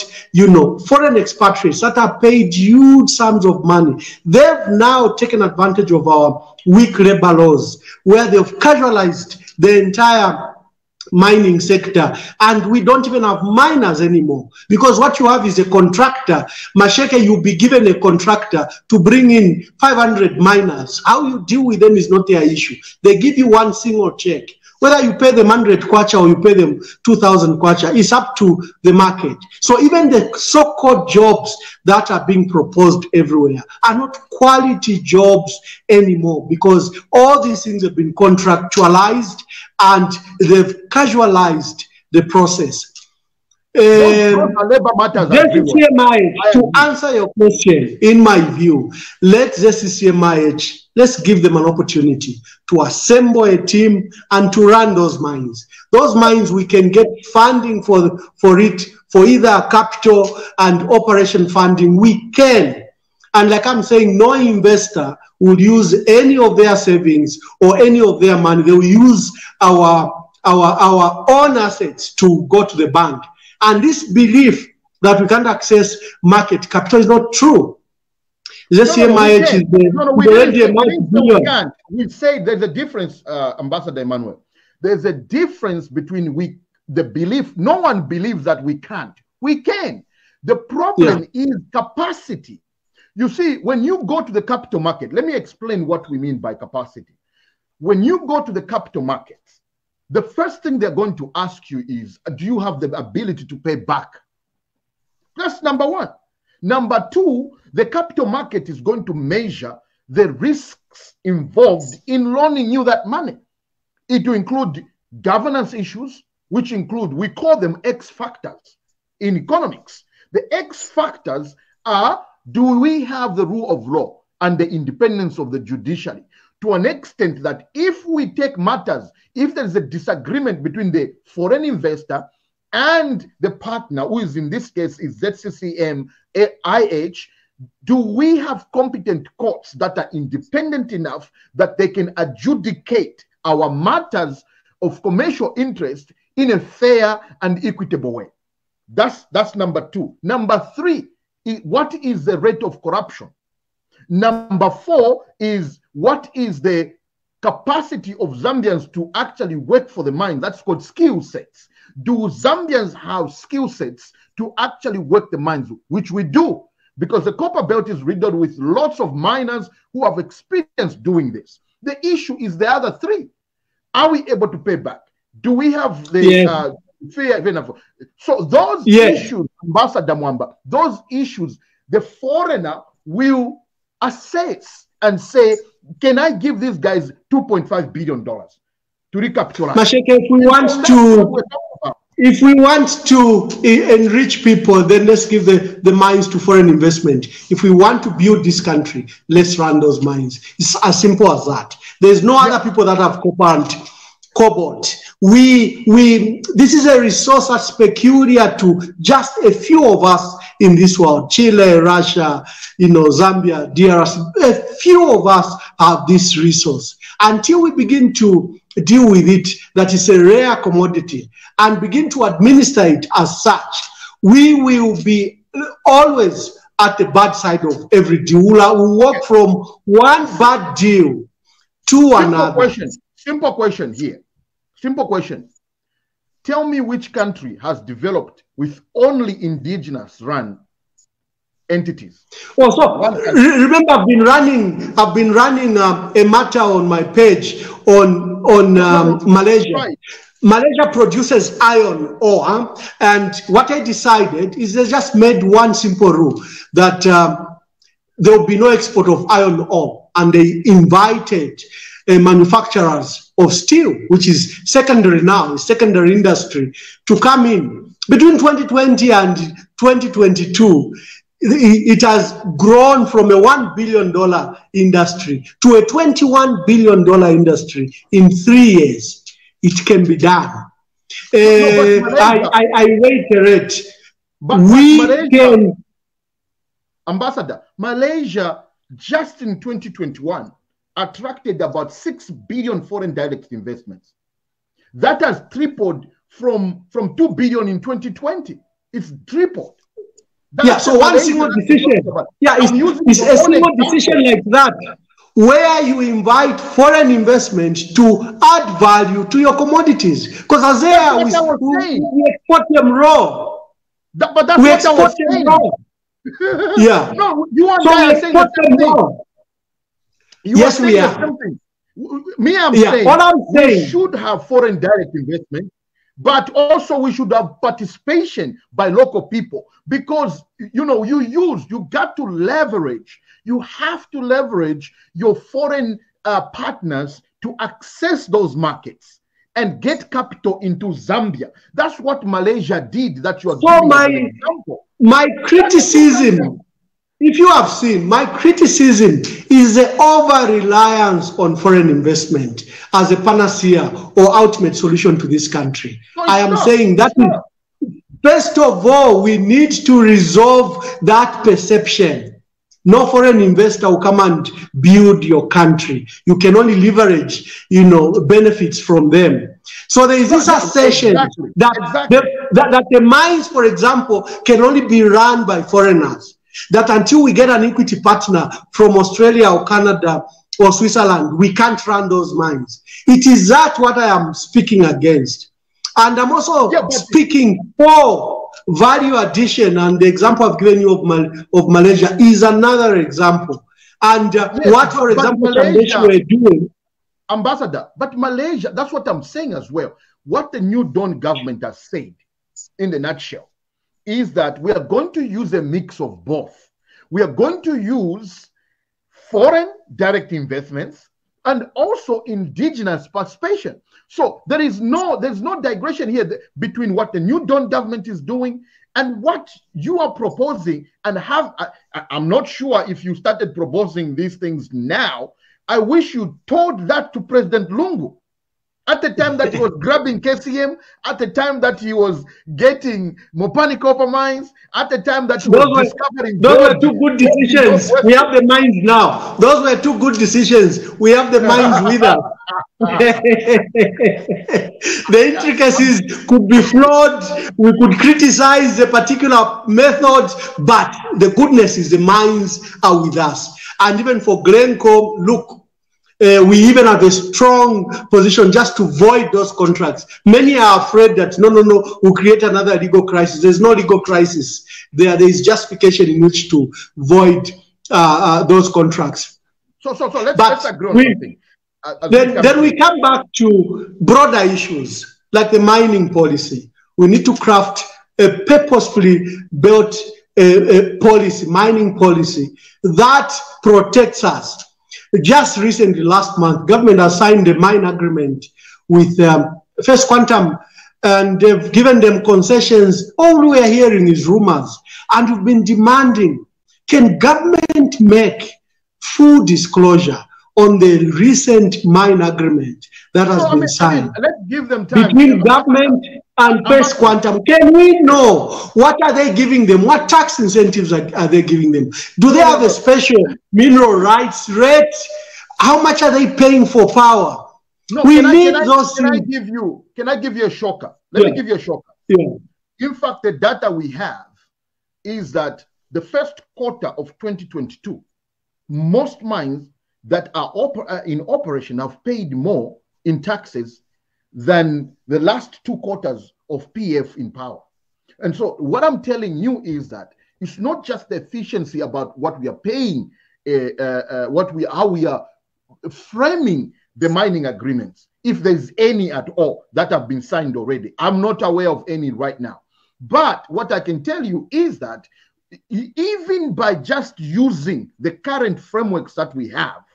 foreign expatriates that have paid huge sums of money. They've now taken advantage of our weak labor laws, where they've casualized the entire mining sector, and we don't even have miners anymore, because what you have is a contractor. Masheke, you'll be given a contractor to bring in 500 miners. How you deal with them is not their issue. They give you one single check. Whether you pay them 100 kwacha or you pay them 2,000 kwacha, it's up to the market. So even the so-called jobs that are being proposed everywhere are not quality jobs anymore, because all these things have been contractualized and they've casualized the process. Labor matters. To answer your question, in my view, let ZCCMIH, let's give them an opportunity to assemble a team and to run those mines. Those mines, we can get funding for it, for either capital and operation funding. We can. And like I'm saying, no investor will use any of their savings or any of their money. They will use our own assets to go to the bank. And this belief that we can't access market capital is not true. We say there's a difference, Ambassador Emmanuel. There's a difference between the belief. No one believes that we can't. We can. The problem is capacity. You see, when you go to the capital market, let me explain what we mean by capacity. When you go to the capital market, the first thing they're going to ask you is, do you have the ability to pay back? That's number one. Number two, the capital market is going to measure the risks involved in loaning you that money. It will include governance issues, which include, we call them X factors in economics. The X factors are, do we have the rule of law and the independence of the judiciary? To an extent that if we take matters, if there is a disagreement between the foreign investor and the partner, who is in this case is ZCCM-IH, do we have competent courts that are independent enough that they can adjudicate our matters of commercial interest in a fair and equitable way? That's number two. Number three, what is the rate of corruption? Number four is, what is the capacity of Zambians to actually work for the mine? That's called skill sets. Do Zambians have skill sets to actually work the mines? Which we do, because the copper belt is riddled with lots of miners who have experience doing this. The issue is the other three. Are we able to pay back? Do we have the fair benefit? So those issues, Ambassador Mwamba, those issues, the foreigner will assess and say, can I give these guys $2.5 billion to recapitalize? Masheke, if we want to enrich people, then let's give the mines to foreign investment. If we want to build this country, let's run those mines. It's as simple as that. There's no other people that have copper and cobalt. This is a resource that's peculiar to just a few of us in this world. Chile, Russia, Zambia, DRC. A few of us have this resource. Until we begin to deal with it, that is a rare commodity, and begin to administer it as such, we will be always at the bad side of every deal. We'll walk from one bad deal to another. Simple question here. Simple question. Tell me which country has developed with only indigenous run entities? Also, remember, I've been running a matter on my page on Malaysia. Right. Malaysia produces iron ore, and what I decided is they just made one simple rule that there will be no export of iron ore, and they invited manufacturers of steel, which is secondary now, secondary industry, to come in. Between 2020 and 2022, it has grown from a $1 billion industry to a $21 billion industry in 3 years. It can be done. I reiterate, Ambassador, Malaysia just in 2021 attracted about 6 billion foreign direct investments. That has tripled from 2 billion in 2020. It's tripled. So one single decision. It's a single decision like that, where you invite foreign investment to add value to your commodities. Because as there, we export them raw. But that's what I was saying. Yeah. No, you and I are saying the same thing. Yes, we are. saying all I'm saying, we should have foreign direct investment, but also we should have participation by local people, because you got to leverage. You have to leverage your foreign partners to access those markets and get capital into Zambia. That's what Malaysia did. That you are giving as an example. My criticism, if you have seen, my criticism is the over-reliance on foreign investment as a panacea or ultimate solution to this country. No, I am saying that first of all, we need to resolve that perception. No foreign investor will come and build your country. You can only leverage, benefits from them. So there is this assertion that the mines, for example, can only be run by foreigners. That until we get an equity partner from Australia or Canada or Switzerland, we can't run those mines. It is that what I am speaking against. And I'm also speaking for value addition, and the example I've given you of Malaysia is another example. And for example, Malaysia were doing. Ambassador, but Malaysia, that's what I'm saying as well. What the new Dawn government has said, in the nutshell, is that we are going to use a mix of both. We are going to use foreign direct investments and also indigenous participation. So there's no digression here between what the new Dawn government is doing and what you are proposing. And I'm not sure if you started proposing these things now. I wish you told that to President Lungu at the time that he was grabbing KCM, at the time that he was getting Mopani copper mines, at the time that he was discovering. Those were two good decisions. We have the mines now. Those were two good decisions. We have the mines with us. The intricacies could be flawed. We could criticize the particular methods, but the goodness is the mines are with us. And even for Glencore, look, we even have a strong position just to void those contracts. Many are afraid that, no, we'll create another legal crisis. There's no legal crisis. There is justification in which to void those contracts. So let's agree on something. Then we come back to broader issues, like the mining policy. We need to craft a purposefully built policy, mining policy, that protects us. Just recently, last month, government has signed a mine agreement with First Quantum, and they've given them concessions. All we are hearing is rumors, and we've been demanding, can government make full disclosure on the recent mine agreement that has been signed let's give them time between government and First Quantum? Can we know what are they giving them? What tax incentives are they giving them? Do they have a special mineral rights rate? How much are they paying for power? No, can I give you a shocker? Let me give you a shocker. Yeah. In fact, the data we have is that the first quarter of 2022, most mines that are in operation have paid more in taxes than the last 2 quarters of PF in power. And so what I'm telling you is that it's not just the efficiency about what we are paying, how we are framing the mining agreements, if there's any at all that have been signed already. I'm not aware of any right now. But what I can tell you is that even by just using the current frameworks that we have,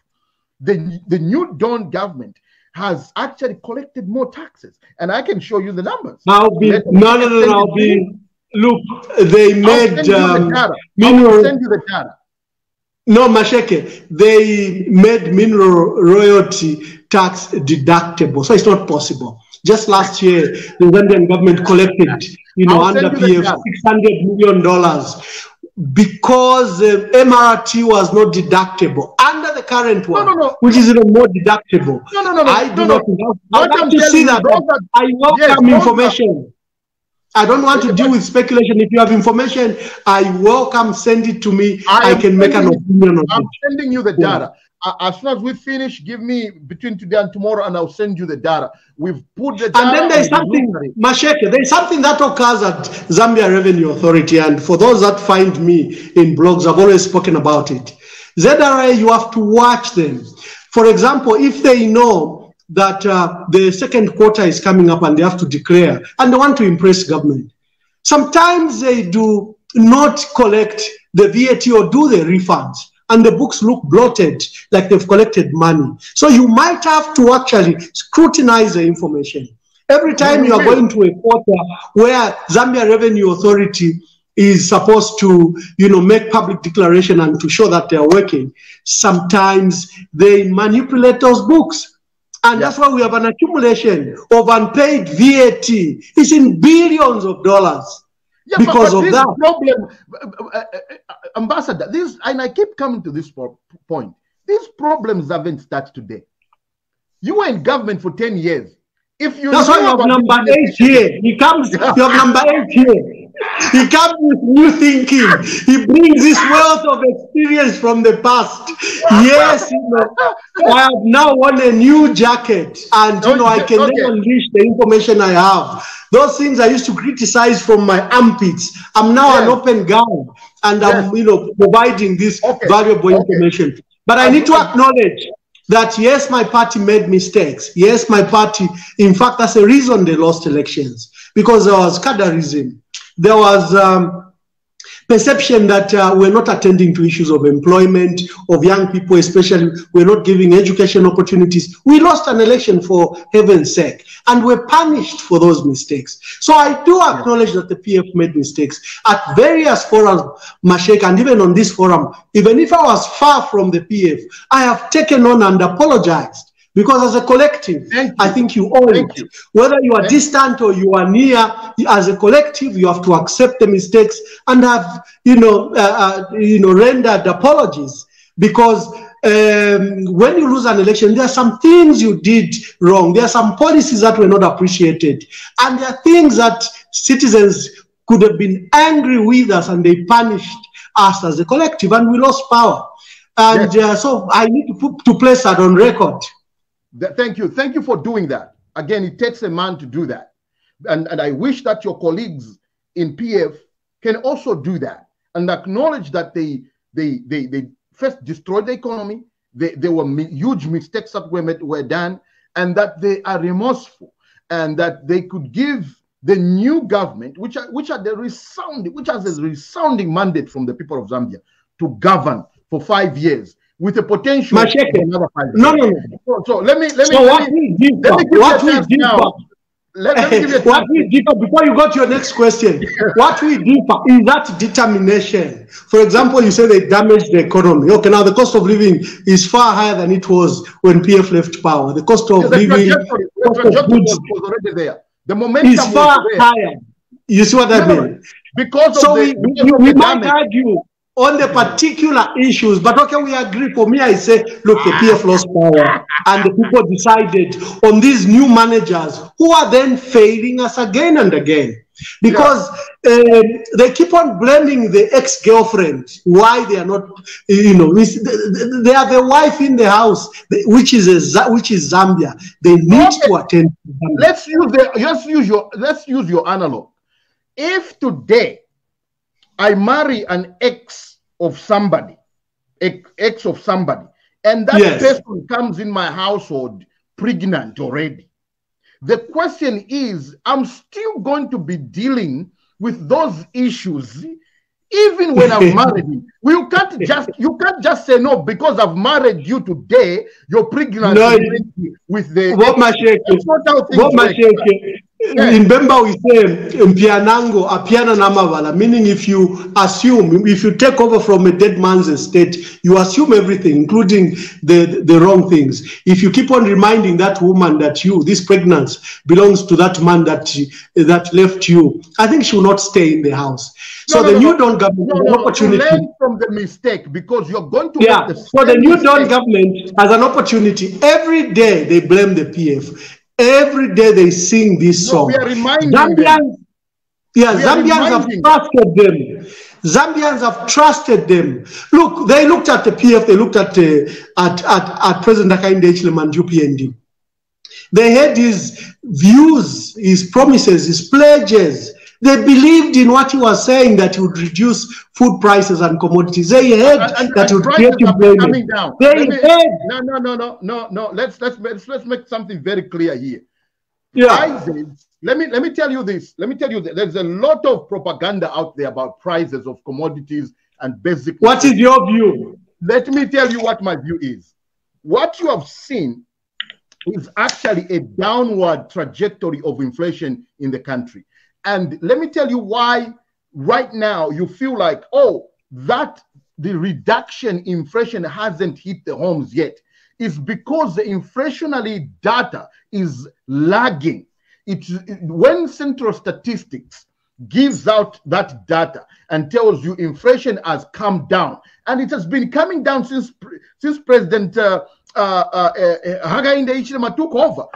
the new Dawn government has actually collected more taxes, and I can show you the numbers. Look, they made I'll send you the data. No, Masheke, they made mineral royalty tax deductible, so it's not possible. Just last year, the Zambian government collected, under PF, $600 million because MRT was not deductible under the current one, which is even more deductible. I do not. I'd like to see that. I welcome information. I don't want to deal with speculation. If you have information, I welcome. Send it to me. I can make an opinion on it. I'm sending you the data. As soon as we finish, give me between today and tomorrow, and I'll send you the data. We've put the data. And then there's something, Masheke, there's something that occurs at Zambia Revenue Authority, and for those that find me in blogs, I've always spoken about it. ZRA, you have to watch them. For example, if they know that the second quarter is coming up and they have to declare and they want to impress government, sometimes they do not collect the VAT or do the refunds, and the books look bloated, like they've collected money. So you might have to actually scrutinize the information. Every time you are going to a quarter where Zambia Revenue Authority is supposed to, make public declaration and to show that they are working, sometimes they manipulate those books. And that's why we have an accumulation of unpaid VAT. It's in billions of dollars. Yeah, because of that problem, Ambassador, and I keep coming to this point. These problems haven't started today. You were in government for 10 years. If you That's why you have number 8 here. He comes, you have number 8 here. He comes with new thinking. He brings this wealth of experience from the past. Yes, I have now worn a new jacket, and I can now unleash the information I have. Those things I used to criticize from my armpits, I'm now an open guy, and I'm providing this valuable information. But I need to acknowledge that yes, my party made mistakes. Yes, my party, in fact, that's the reason they lost elections, because there was cadreism. There was perception that we're not attending to issues of employment, of young people especially. We're not giving education opportunities. We lost an election, for heaven's sake, and we're punished for those mistakes. So I do acknowledge that the PF made mistakes at various forums, Mashek, and even on this forum. Even if I was far from the PF, I have taken on and apologized. Because as a collective, I think you owe it. Whether you are distant or you are near, as a collective, you have to accept the mistakes and have, rendered apologies. Because when you lose an election, there are some things you did wrong. There are some policies that were not appreciated. And there are things that citizens could have been angry with us, and they punished us as a collective, and we lost power. And so I need to place that on record. Thank you. Thank you for doing that. Again, it takes a man to do that. And I wish that your colleagues in PF can also do that and acknowledge that they first destroyed the economy. There were huge mistakes that were done, and that they are remorseful, and that they could give the new government, which has a resounding mandate from the people of Zambia, to govern for 5 years. With the potential of another 5 years. No. So let me give you before you go to your next question, what we differ is that determination. For example, you say they damaged the economy. Okay, now the cost of living is far higher than it was when PF left power. The cost of living was already there. The momentum is far higher. You see what I mean? Because so we might argue on the particular issues, but okay, we agree. For me, I say, look, the PF lost power, and the people decided on these new managers who are then failing us again and again, because they keep on blaming the ex-girlfriend. Why they are not, they are the wife in the house, which is Zambia. They need to attend to Zambia. Let's use your analog. If today I marry an ex of somebody, and that person comes in my household pregnant already, the question is, I'm still going to be dealing with those issues even when I've married him. You can't just say, no, because I've married you today, you're pregnant with the... In Bemba we say mpianango apiana namavala, meaning if you take over from a dead man's estate, you assume everything, including the wrong things. If you keep on reminding that woman that this pregnancy belongs to that man that left you, I think she will not stay in the house. So the new Dawn government has an opportunity to learn from the mistake, because you're going to make the so the new Dawn government has an opportunity. Every day they blame the PF. Every day they sing this song. We are reminding Zambians have trusted them. Zambians have trusted them. Look, they looked at the PF, they looked at President Hakainde Hichilema and UPND. They had his views, his promises, his pledges They believed in what he was saying, that he would reduce food prices and commodities. They heard that he would create employment. Coming down. No. Let's make something very clear here. Yeah. Prices. Let me tell you this. Let me tell you that there's a lot of propaganda out there about prices of commodities and basic. What is your view? Let me tell you what my view is. What you have seen is actually a downward trajectory of inflation in the country. And let me tell you why right now you feel like, oh, that the reduction in inflation hasn't hit the homes yet. It's because the inflationary data is lagging. When Central Statistics gives out that data and tells you inflation has come down, and it has been coming down since President Hakainde Hichilema took over.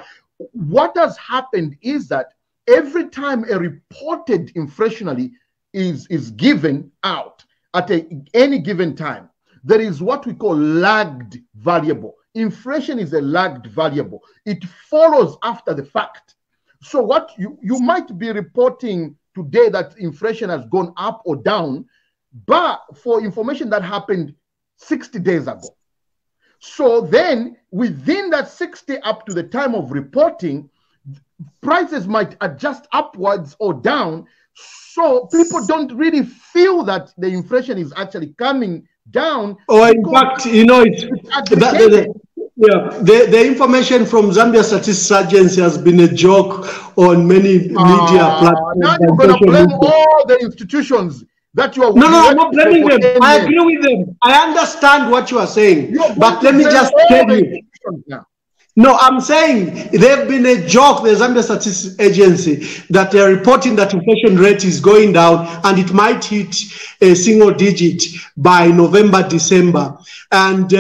What has happened is that every time a reported inflationary is given out at any given time, there is what we call lagged variable. Inflation is a lagged variable. It follows after the fact. So what you might be reporting today that inflation has gone up or down, but for information that happened 60 days ago. So then within that 60 up to the time of reporting, prices might adjust upwards or down. So people don't really feel that the inflation is actually coming down. Or in fact, you know, the information from Zambia Statistics Agency has been a joke on many media platforms. Now you're going to blame all the institutions that you are. No, I'm not blaming them. I agree with them. I understand what you are saying. But let me just tell you. No, I'm saying they've been a joke, the Zambia Statistics Agency, that they're reporting that inflation rate is going down and it might hit a single digit by November, December. And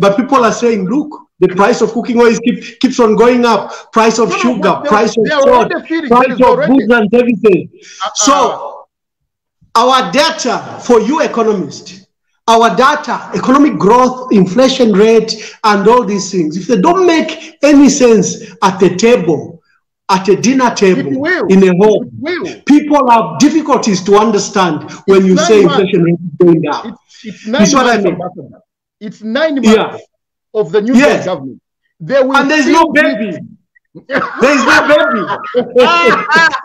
but people are saying, look, the price of cooking oil keeps on going up. Price of sugar, price of salt, price of goods and services. So our data, for you economists, our data, economic growth, inflation rate, and all these things, if they don't make any sense at the table, at a dinner table, in a home, people have difficulties to understand when you say inflation rate is going down. It's what I mean. It's 9 months of the new government. And there's no baby. There's no baby. It's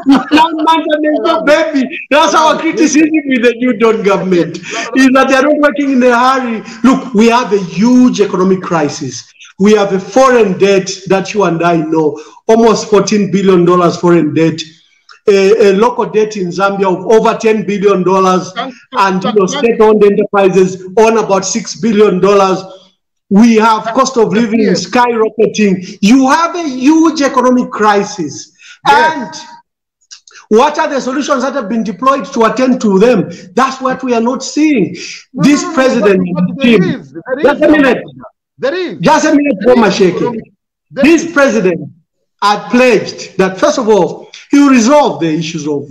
9 months and there's no baby. That's our criticism with the new Dawn government, is that they're not working in a hurry. Look, we have a huge economic crisis. We have a foreign debt that you and I know, almost $14 billion foreign debt. A local debt in Zambia of over $10 billion, and state-owned enterprises own about $6 billion. We have cost of living skyrocketing. You have a huge economic crisis. And what are the solutions that have been deployed to attend to them? That's what we are not seeing. This president, just a minute, this president had pledged that, first of all, he will resolve the issues of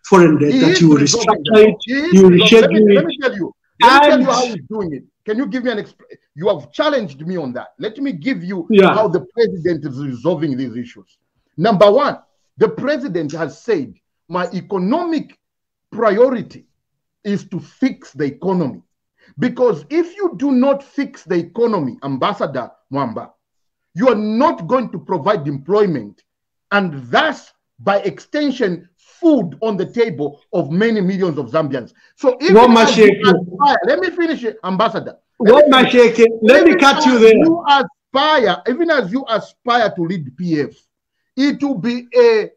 foreign debt, that he will restructure it, he will reschedule it. Let me tell you how he's doing it. Can you give me an explanation? You have challenged me on that. Let me give you how the president is resolving these issues. Number one, the president has said, my economic priority is to fix the economy. Because if you do not fix the economy, Ambassador Mwamba, you are not going to provide employment and thus, by extension, food on the table of many millions of Zambians. So even as you aspire, let me finish it, Ambassador. Let me cut you there. Even as you aspire to lead PF, it will be a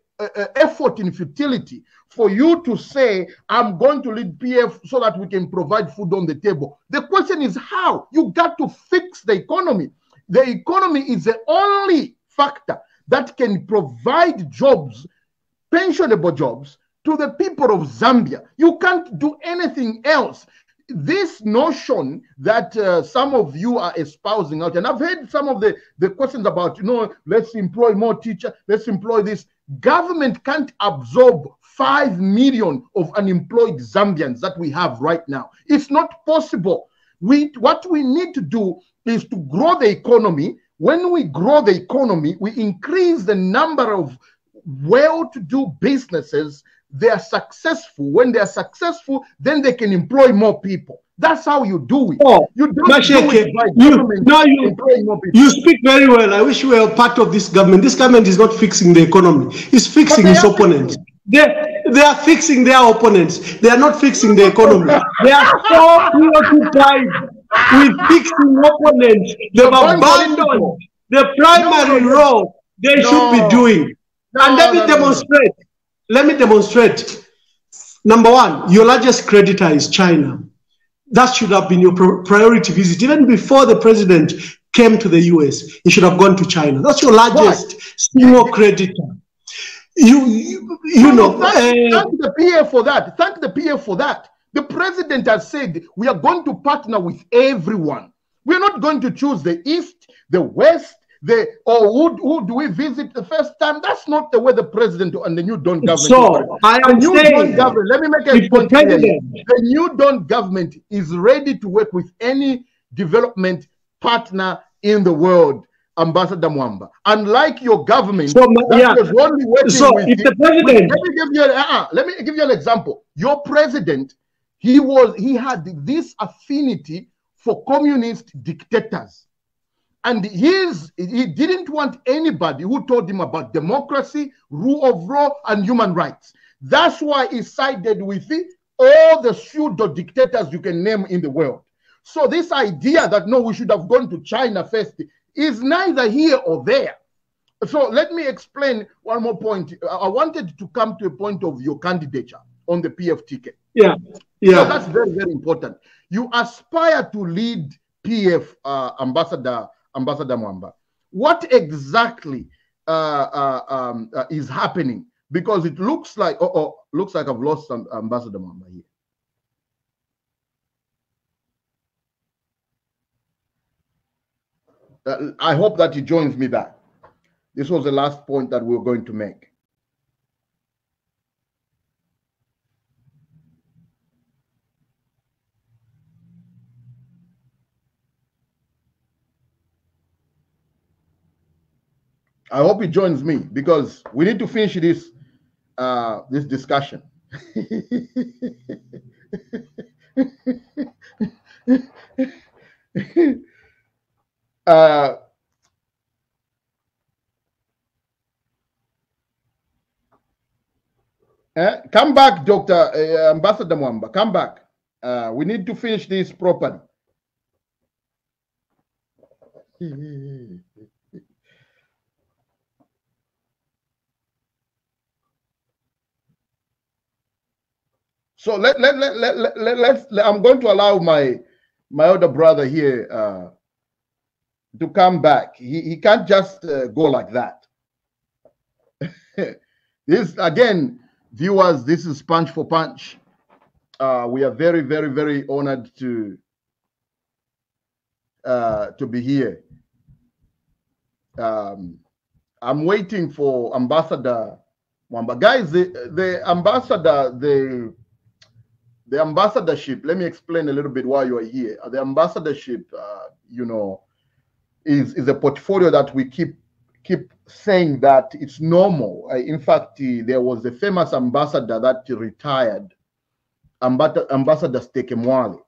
effort in futility for you to say, I'm going to lead PF so that we can provide food on the table. The question is how? You got to fix the economy. The economy is the only factor that can provide jobs, pensionable jobs, to the people of Zambia. You can't do anything else. This notion that some of you are espousing out, and I've heard some of the questions about, let's employ more teachers, let's employ this. Government can't absorb 5 million of unemployed Zambians that we have right now. It's not possible. What we need to do is to grow the economy. When we grow the economy, we increase the number of well-to-do businesses they are successful. When they are successful, then they can employ more people. That's how you do it. Oh, you don't Masheke, do it by government employing more people. You speak very well. I wish we were part of this government. This government is not fixing the economy. It's fixing its opponents. They are fixing their opponents. They are not fixing the economy. They are so preoccupied with fixing opponents. They've abandoned the primary role they should be doing. And let me demonstrate. Let me demonstrate. Number one, your largest creditor is China. That should have been your priority visit. Even before the president came to the US, he should have gone to China. That's your largest single creditor. You know. Thank the PA for that. Thank the PA for that. The president has said we are going to partner with everyone. We're not going to choose the East, the West, who do we visit the first time? That's not the way the president and the new Dawn government. So I am saying, let me make a point here. The new Dawn government is ready to work with any development partner in the world, Ambassador Mwamba. Unlike your government, that was only working with if the president. Let me give you an example. Your president, he had this affinity for communist dictators. And he didn't want anybody who told him about democracy, rule of law, and human rights. That's why he sided with all the pseudo-dictators you can name in the world. So this idea that, no, we should have gone to China first is neither here or there. So let me explain one more point. I wanted to come to a point of your candidature on the PF ticket. Yeah. So that's very, very important. You aspire to lead PF, Ambassador Mwamba. What exactly is happening? Because it looks like looks like I've lost Ambassador Mwamba here. I hope that he joins me back. This was the last point that we were going to make. I hope he joins me because we need to finish this this discussion. Come back, Dr. Ambassador Mwamba. Come back. We need to finish this properly. So I'm going to allow my older brother here to come back. He can't just go like that. This again, viewers, this is Punch for Punch. We are very, very, very honored to be here. I'm waiting for Ambassador Mwamba. Guys, the ambassador, the ambassadorship, let me explain a little bit why you are here. The ambassadorship, you know, is a portfolio that we keep saying that it's normal. In fact, there was a famous ambassador that retired, Ambassador Stekemwale.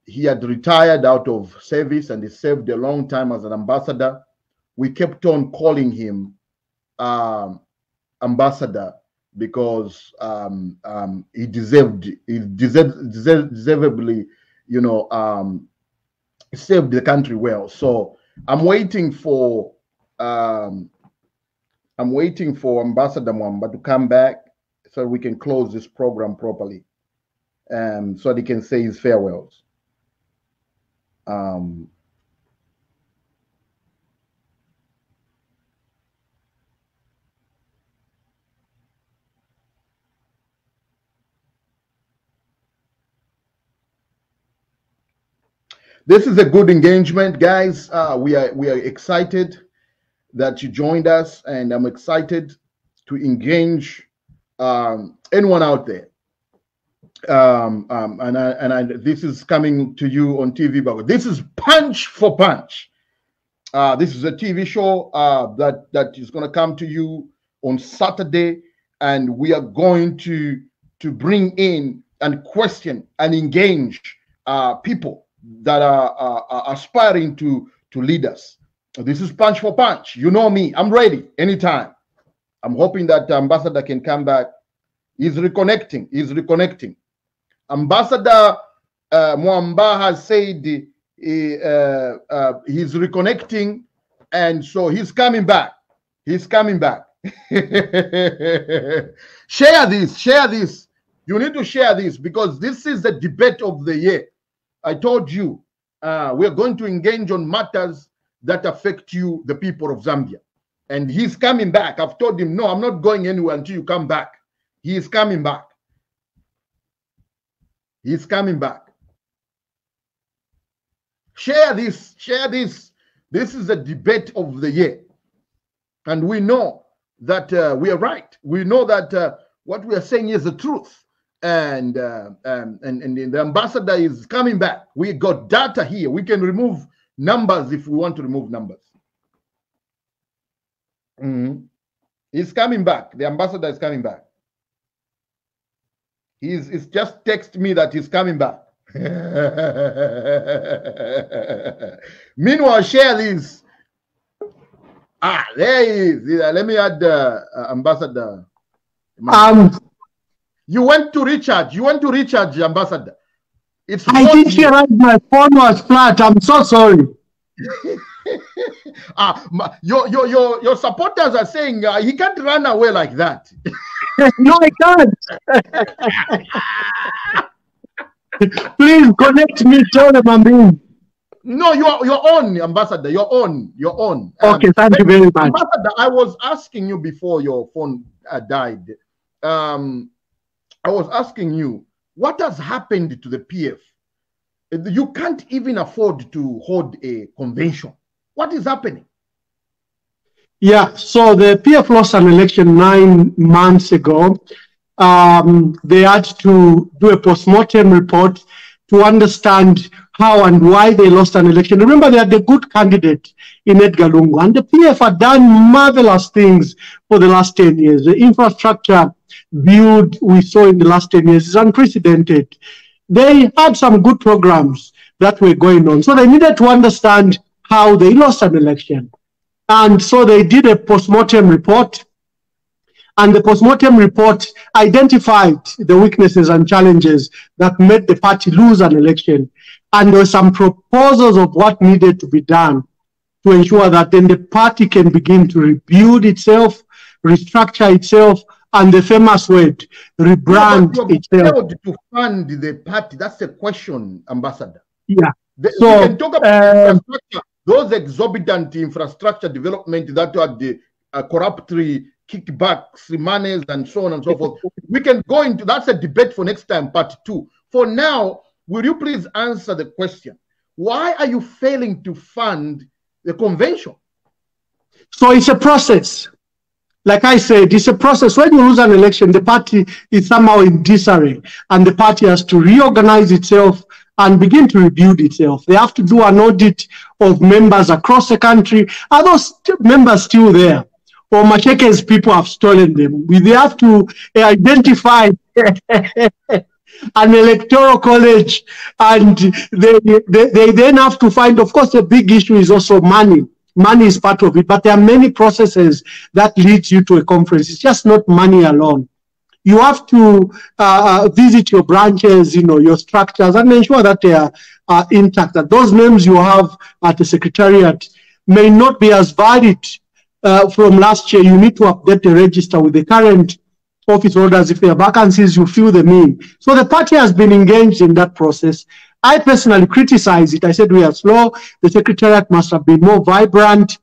He had retired out of service and he served a long time as an ambassador. We kept on calling him ambassador because he deservedly, you know, served the country well. So I'm waiting for Ambassador Mwamba to come back so we can close this program properly, so that he can say his farewells. This is a good engagement, guys. We are excited that you joined us, and I'm excited to engage anyone out there. This is coming to you on TV, but this is Punch for Punch. This is a TV show that is going to come to you on Saturday and we are going to bring in and question and engage people that are aspiring to lead us. This is punch for punch. You know me. I'm ready anytime. I'm hoping that Ambassador can come back. He's reconnecting. He's reconnecting. Ambassador Mwamba has said he's reconnecting, and so he's coming back. He's coming back. Share this. Share this. You need to share this because this is the debate of the year. I told you we're going to engage on matters that affect you, the people of Zambia. And he's coming back. I've told him, no, I'm not going anywhere until you come back. He is coming back. He's coming back. Share this. Share this. This is the debate of the year. And we know that we are right. We know that what we are saying is the truth. And the ambassador is coming back. We got data here. We can remove numbers if we want to remove numbers. He's coming back. The ambassador is coming back. He's just text me that he's coming back. Meanwhile, share this. There he is. Let me add Ambassador. You went to recharge. You went to recharge, Ambassador. I didn't realize my phone was flat. I'm so sorry. Your supporters are saying he can't run away like that. No, I can't. Please connect me. Tell them I'm in. No, you're on, Ambassador. You're on. You're on. Okay, thank you very much. Ambassador, I was asking you before your phone died. I was asking you, what has happened to the PF? You can't even afford to hold a convention. What is happening? Yeah, so the PF lost an election 9 months ago. They had to do a post-mortem report to understand how and why they lost an election. Remember, they had a good candidate in Edgar Lungu, and the PF had done marvelous things for the last 10 years. The infrastructure build we saw in the last 10 years is unprecedented. They had some good programs that were going on. So they needed to understand how they lost an election. And so they did a post-mortem report. And the post-mortem report identified the weaknesses and challenges that made the party lose an election. And there were some proposals of what needed to be done to ensure that then the party can begin to rebuild itself, restructure itself, and the famous word, rebrand itself. Failed to fund the party. That's the question, Ambassador. Yeah. So we can talk about infrastructure, those exorbitant infrastructure development that are the corruptory kickbacks, monies, and so on and so forth. We can go into that's a debate for next time, part 2. For now, will you please answer the question? Why are you failing to fund the convention? So it's a process. Like I said, it's a process. When you lose an election, the party is somehow in disarray, and the party has to reorganize itself and begin to rebuild itself. They have to do an audit of members across the country. Are those members still there? Or Macheke's people have stolen them? They have to identify an electoral college, and they then have to find, of course, the big issue is also money. Money is part of it, but there are many processes that lead you to a conference. It's just not money alone. You have to visit your branches, your structures, and ensure that they are intact. That those names you have at the secretariat may not be as valid from last year. You need to update the register with the current office orders. If there are vacancies, you fill them in. So the party has been engaged in that process. I personally criticize it. I said we are slow. The secretariat must have been more vibrant.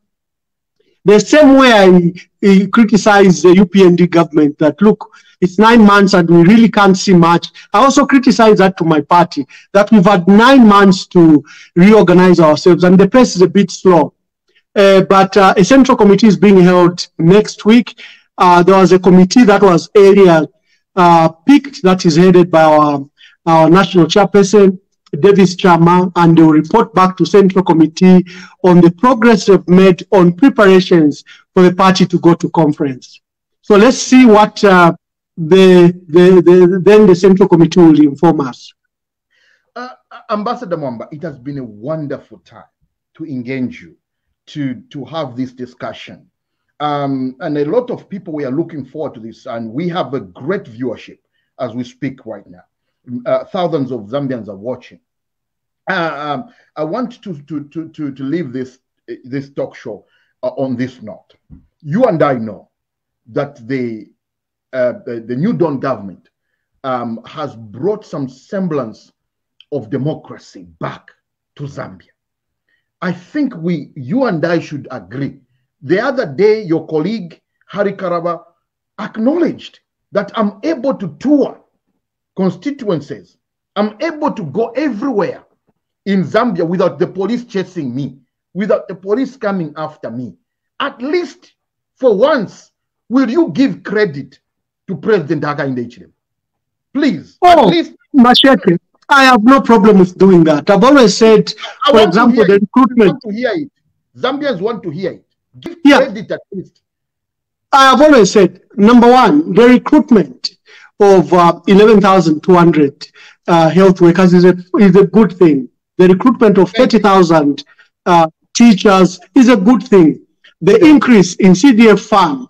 The same way I criticize the UPND government that, look, it's 9 months and we really can't see much. I also criticize that to my party, that we've had 9 months to reorganize ourselves and the pace is a bit slow. But a central committee is being held next week. There was a committee that was area picked that is headed by our national chairperson, Davis Chama, and they will report back to Central Committee on the progress they've made on preparations for the party to go to conference. So let's see what then the Central Committee will inform us. Ambassador Mwamba, it has been a wonderful time to engage you, to have this discussion. And a lot of people, we are looking forward to this, and we have a great viewership as we speak right now. Thousands of Zambians are watching. I want to leave this talk show on this note. You and I know that the New Dawn government has brought some semblance of democracy back to Zambia. I think you and I should agree. The other day, your colleague Hari Karaba acknowledged that I'm able to tour constituencies. I'm able to go everywhere in Zambia without the police chasing me, without the police coming after me. At least for once, will you give credit to President Hakainde Hichilema? Please, at least. Masheke, I have no problem with doing that. I've always said, for example, the recruitment. Want to hear it. Zambians want to hear it. Give credit at least. I have always said, number one, the recruitment of 11,200 health workers is a good thing. The recruitment of 30,000 teachers is a good thing. The increase in CDF fund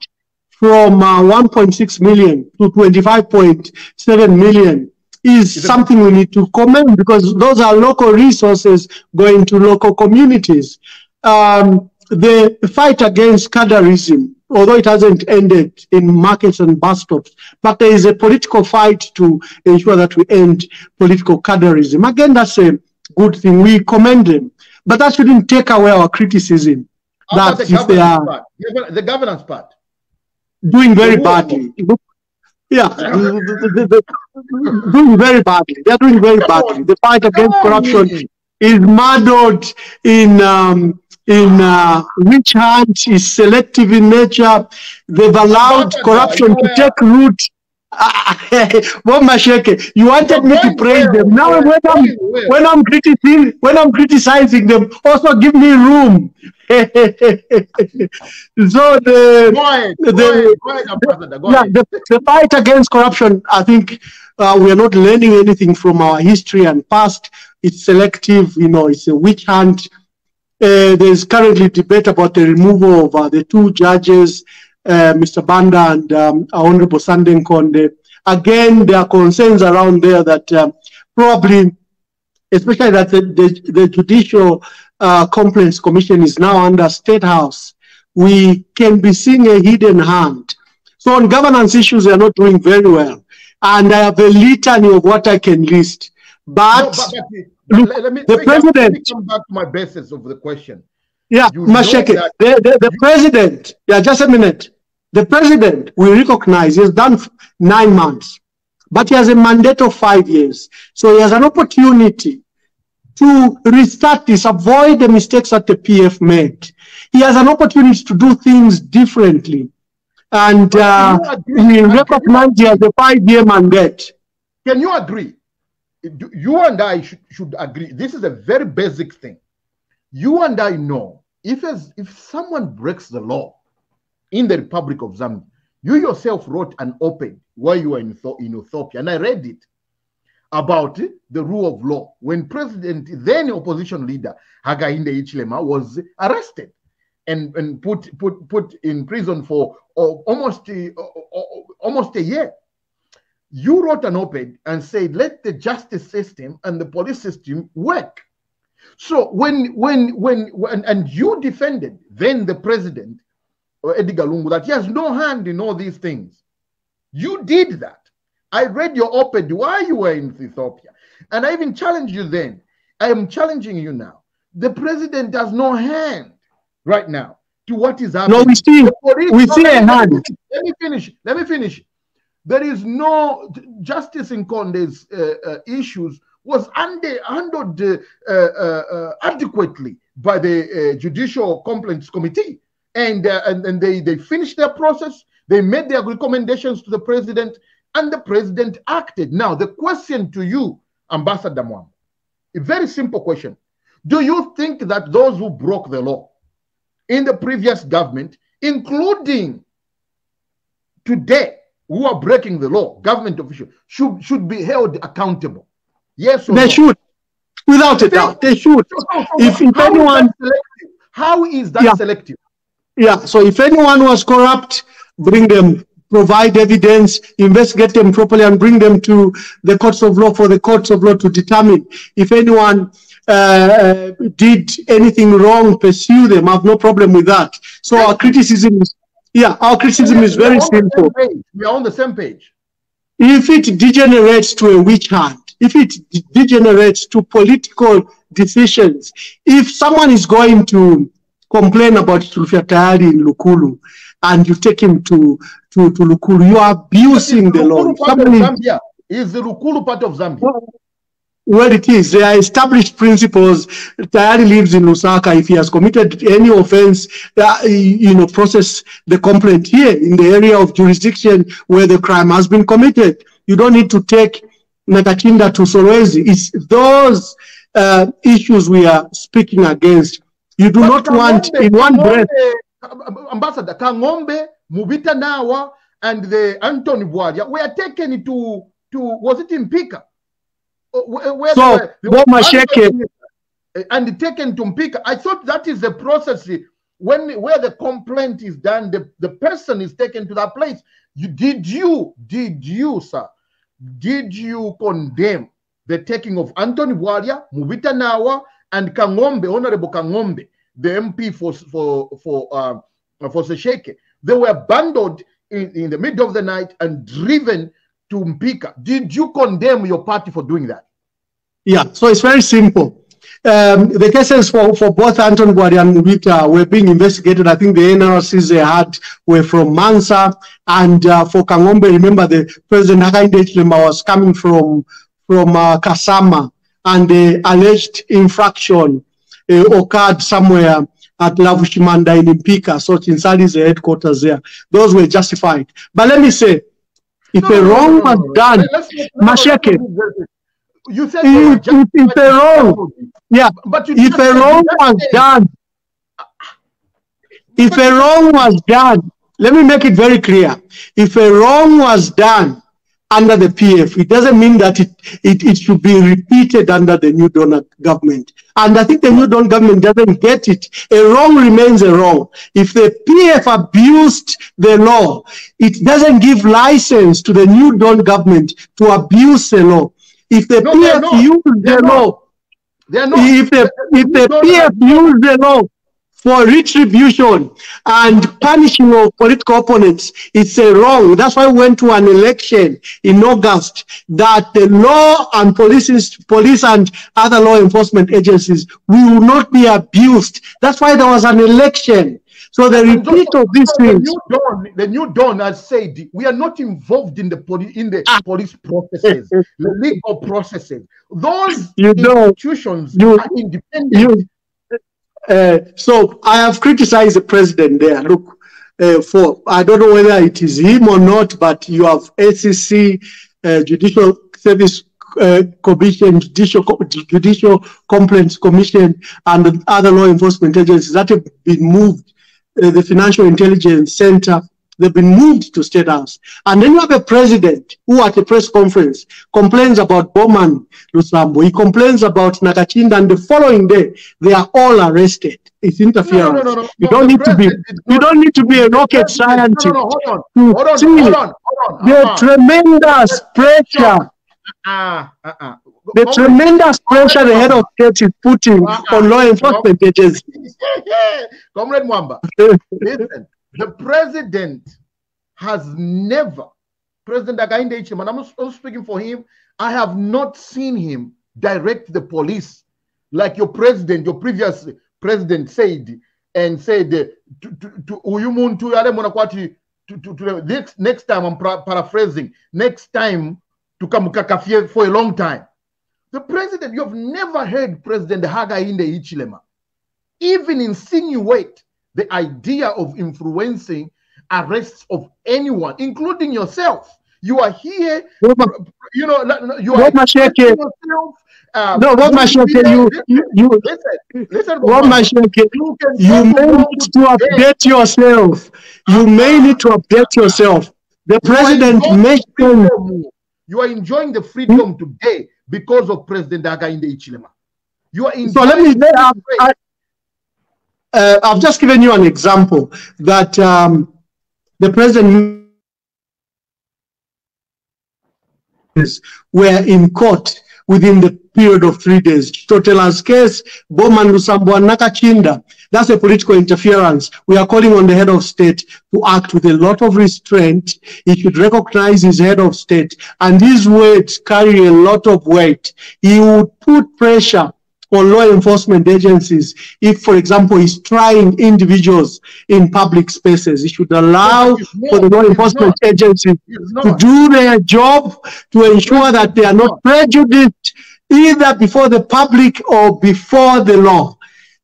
from 1.6 million to 25.7 million is something we need to commend, because those are local resources going to local communities. The fight against cadreism, although it hasn't ended in markets and bus stops, but there is a political fight to ensure that we end political cadreism. Again, that's a good thing. We commend them. But that shouldn't take away our criticism. That if they are the governance part doing very badly. Yeah, doing very badly. They're doing very badly. The fight against corruption is muddled in witch hunt, is selective in nature. They've allowed corruption to take root. You wanted me to praise them. Now when I'm criticizing them, also give me room. So the fight against corruption, I think we are not learning anything from our history and past. It's selective, it's a witch hunt. There's currently debate about the removal of the two judges, Mr. Banda and Honorable Sanden Konde. Again, there are concerns around there that probably, especially that the Judicial Complaints Commission is now under State House, we can be seeing a hidden hand. So on governance issues, they are not doing very well. And I have a litany of what I can list. But let me come back to my basis of the question. Yeah, Masheke, the president, just a minute. The president, we recognize, he has done 9 months, but he has a mandate of 5 years. So he has an opportunity to restart this, avoid the mistakes that the PF made. He has an opportunity to do things differently. And we recognize he has a 5-year mandate. Can you agree? You and I should agree. This is a very basic thing. You and I know if someone breaks the law in the Republic of Zambia, you yourself wrote an op-ed while you were in Ethiopia, and I read it about the rule of law when then opposition leader Hakainde Hichilema was arrested and put in prison for almost a year. You wrote an op-ed and said, let the justice system and the police system work. So when you defended then the president, Edgar Lungu, that he has no hand in all these things. You did that. I read your op-ed while you were in Ethiopia. And I even challenged you then. I am challenging you now. The president has no hand right now to what is happening. No, we see a hand. Let me finish. There is no justice in Konde's issues was handled adequately by the Judicial Complaints Committee. And they finished their process. They made their recommendations to the president, and the president acted. Now, the question to you, Ambassador Mwamba, a very simple question. Do you think that those who broke the law in the previous government, including today who are breaking the law, government officials, should be held accountable. Yes or no? They should. Without a doubt, they should. If anyone... How is that selective? Yeah, so if anyone was corrupt, bring them, provide evidence, investigate them properly, and bring them to the courts of law for the courts of law to determine. If anyone did anything wrong, pursue them. I have no problem with that. So our criticism is, is very simple. We are on the same page. If it degenerates to a witch hunt, if it degenerates to political decisions, if someone is going to complain about Tulufia Tayari in Lukulu and you take him to Lukulu, you are abusing the law. Zambia. Is the Lukulu part of Zambia? Well, it is. There are established principles. Tayari lives in Lusaka. If he has committed any offense, process the complaint here in the area of jurisdiction where the crime has been committed. You don't need to take Nakachinda to Solwezi. It's those issues we are speaking against. You do not want in one breath. Ambassador Kangombe, Mubita Nawa, and the Anthony Bwadia were taken to was it in Mpika? And taken to Mpika. I thought that is the process where the complaint is done, the person is taken to that place. Did you, sir? Did you condemn the taking of Anthony Bwadia, Mubita Nawa, and Kangombe, Honorable Kangombe, the MP for Sesheke? They were abandoned in the middle of the night and driven to Mpika. Did you condemn your party for doing that? Yeah, so it's very simple. The cases for both Anthony Bwadia and Mubita were being investigated. I think the NRCs they had were from Mansa, and for Kangombe, remember the President Hakainde Hichilema was coming from Kasama, and the alleged infraction occurred somewhere at Lavushimanda in Mpika, so Chinsali is the headquarters there. Those were justified. But let me say, if a wrong was done, Masheke, you said if a wrong, yeah, but if a wrong was done, let me make it very clear. If a wrong was done under the PF, it doesn't mean that it should be repeated under the New Dawn government. And I think the New Dawn government doesn't get it. A wrong remains a wrong. If the PF abused the law, it doesn't give license to the New Dawn government to abuse the law. If the PF used the law, if the PF used the law for retribution and punishing of political opponents, it's a wrong. That's why we went to an election in August, that the law and police and other law enforcement agencies will not be abused. That's why there was an election. So the repeat of these things. The New Dawn has said we are not involved in the police processes, the legal processes. Those institutions are independent. So I have criticized the president there. Look, I don't know whether it is him or not, but you have ACC, Judicial Service Commission, Judicial Complaints Commission, and other law enforcement agencies that have been moved. The Financial Intelligence Center, they've been moved to State House. And then you have a president who at a press conference complains about Bowman Lusambo. He complains about Nakachinda, and the following day, they are all arrested. It's interference. No, you don't need to be a rocket scientist to see the tremendous pressure. The tremendous pressure the head of state is putting on law enforcement agencies. Comrade Mwamba, listen, the president has never, President Hakainde Hichilema, and I'm not speaking for him, I have not seen him direct the police like your previous president said, and said next time, I'm paraphrasing, next time to come for a long time. The president, you have never heard President Hakainde Hichilema even insinuate the idea of influencing arrests of anyone, including yourself. You are here, you are listen, you may need to update yourself. You may need to update yourself. The president mentioned... You are enjoying the freedom today because of President Hakainde Hichilema. You are enjoying... So let me say, I've just given you an example that the president were in court within the period of 3 days. Totela's case, Bowman Lusambwa Nakachinda, that's a political interference. We are calling on the head of state to act with a lot of restraint. He should recognize his head of state, and his words carry a lot of weight. He would put pressure on law enforcement agencies if, for example, he's trying individuals in public spaces. He should allow for the law enforcement agencies to do their job to ensure that they are not prejudiced either before the public or before the law.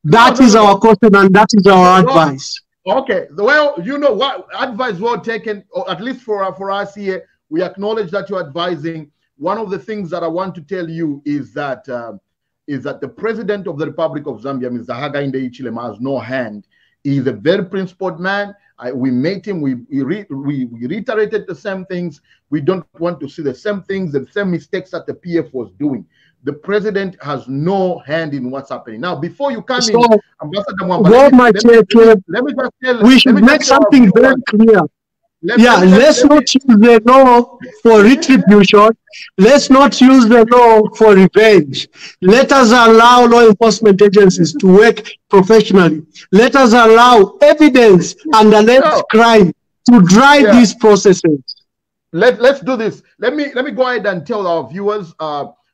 That is our question, and that is our advice. Okay, well, you know what, advice well taken, or at least for us here, we acknowledge that you're advising. One of the things that I want to tell you is that the President of the Republic of Zambia, Mr. Hakainde Hichilema, has no hand. He is a very principled man. We met him. We reiterated the same things. We don't want to see the same things, the same mistakes that the PF was doing. The president has no hand in what's happening. Now, before you come in, Ambassador Mwamba, let me just tell we should make something very clear. Let's not use the law for retribution. Let's not use the law for revenge. Let us allow law enforcement agencies to work professionally. Let us allow evidence and alleged crime to drive these processes. Let's do this. Let me go ahead and tell our viewers,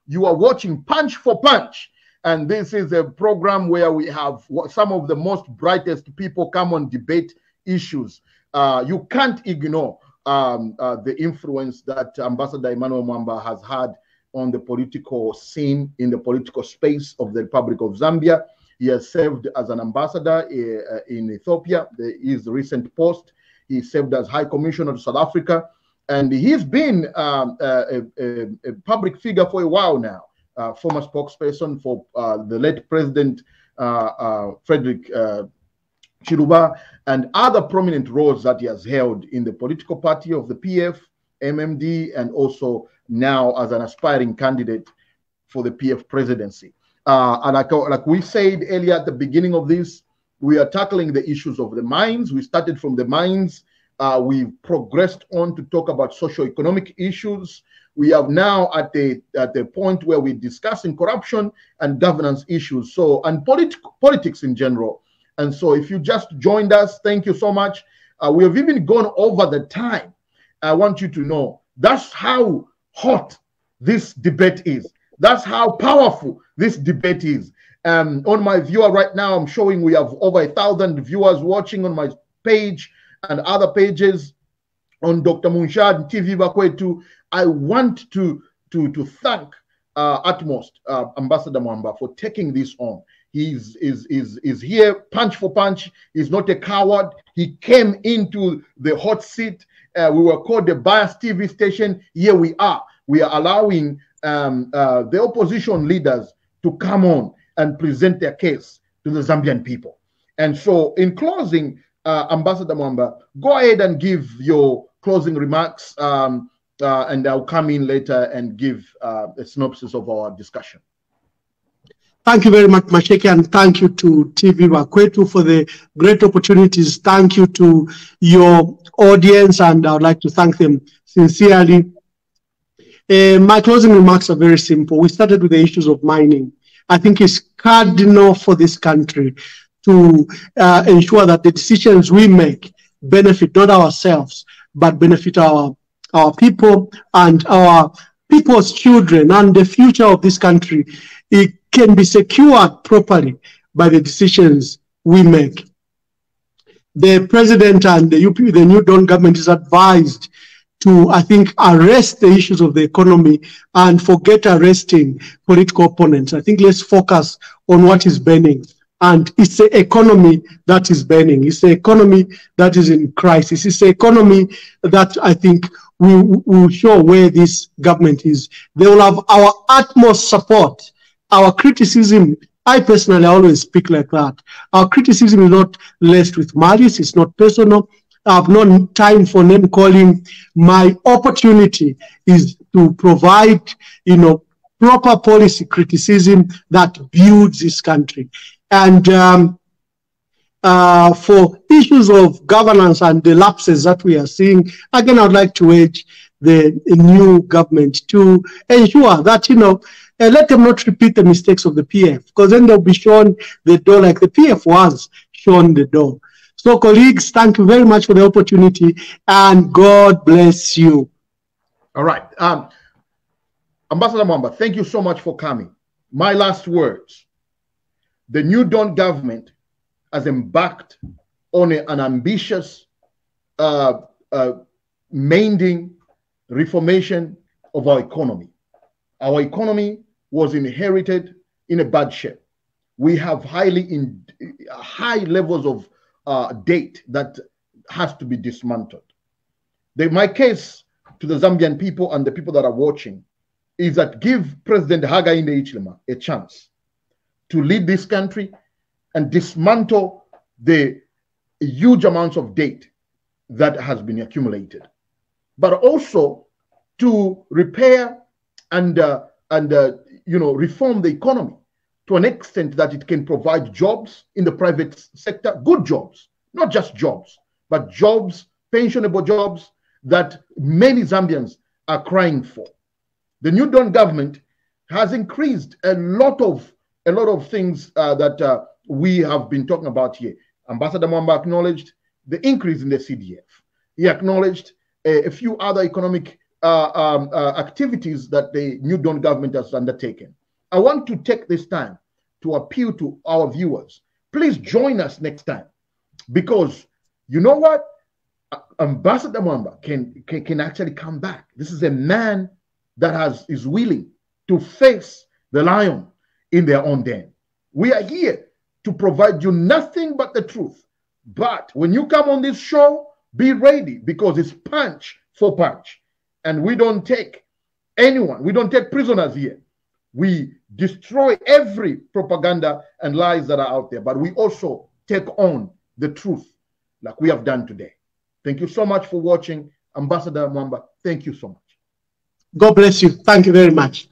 you are watching Punch for Punch, and this is a program where we have some of the most brightest people come on debate issues. You can't ignore the influence that Ambassador Emmanuel Mwamba has had on the political scene, in the political space of the Republic of Zambia. He has served as an ambassador in Ethiopia, his recent post. He served as High Commissioner to South Africa, and he's been a public figure for a while now, former spokesperson for the late President Frederick Chiluba, and other prominent roles that he has held in the political party of the PF, MMD, and also now as an aspiring candidate for the PF presidency. And like we said earlier at the beginning of this, we are tackling the issues of the mines. We started from the mines. We've progressed on to talk about socio-economic issues. We are now at the point where we're discussing corruption and governance issues, and politics in general. And so if you just joined us, thank you so much. We have even gone over the time. I want you to know that's how hot this debate is. That's how powerful this debate is. On my viewer right now, I'm showing we have over 1,000 viewers watching on my page and other pages on Dr. Munshad TV Bakwetu. I want to thank utmost Ambassador Mwamba for taking this on. He's here punch for punch. He's not a coward. He came into the hot seat. We were called the biased TV station. Here we are. We are allowing the opposition leaders to come on and present their case to the Zambian people. And so in closing, Ambassador Mwamba, go ahead and give your closing remarks, and I'll come in later and give a synopsis of our discussion. Thank you very much, Masheke, and thank you to TV Bakwetu for the great opportunities. Thank you to your audience, and I would like to thank them sincerely. My closing remarks are very simple. We started with the issues of mining. I think it's cardinal for this country to ensure that the decisions we make benefit not ourselves, but benefit our people and our people's children and the future of this country. It can be secured properly by the decisions we make. The president and the New Dawn government is advised to, I think, arrest the issues of the economy and forget arresting political opponents. I think let's focus on what is burning. And it's the economy that is burning. It's the economy that is in crisis. It's the economy that I think will show where this government is. They will have our utmost support. Our criticism, I personally always speak like that. Our criticism is not laced with malice. It's not personal. I have no time for name calling. My opportunity is to provide, proper policy criticism that builds this country. And for issues of governance and the lapses that we are seeing, again, I'd like to urge the new government to ensure that, let them not repeat the mistakes of the PF, because then they'll be shown the door like the PF was shown the door. So, colleagues, thank you very much for the opportunity, and God bless you. All right. Ambassador Mwamba, thank you so much for coming. My last words. The New Dawn government has embarked on an ambitious mending, reformation of our economy. Our economy was inherited in a bad shape. We have high levels of debt that has to be dismantled. My case to the Zambian people and the people that are watching is that give President Hakainde Hichilema a chance to lead this country and dismantle the huge amounts of debt that has been accumulated, but also to repair and reform the economy to an extent that it can provide jobs in the private sector, good jobs, not just jobs, but jobs, pensionable jobs that many Zambians are crying for. The New Dawn government has increased a lot of things that we have been talking about here. Ambassador Mwamba acknowledged the increase in the CDF. He acknowledged a few other economic activities that the New Dawn government has undertaken. I want to take this time to appeal to our viewers. Please join us next time, because you know what? Ambassador Mwamba can actually come back. This is a man that is willing to face the lion in their own den. We are here to provide you nothing but the truth. But when you come on this show, be ready, because it's punch for punch. And we don't take anyone. We don't take prisoners here. We destroy every propaganda and lies that are out there. But we also take on the truth like we have done today. Thank you so much for watching. Ambassador Mwamba, thank you so much. God bless you. Thank you very much.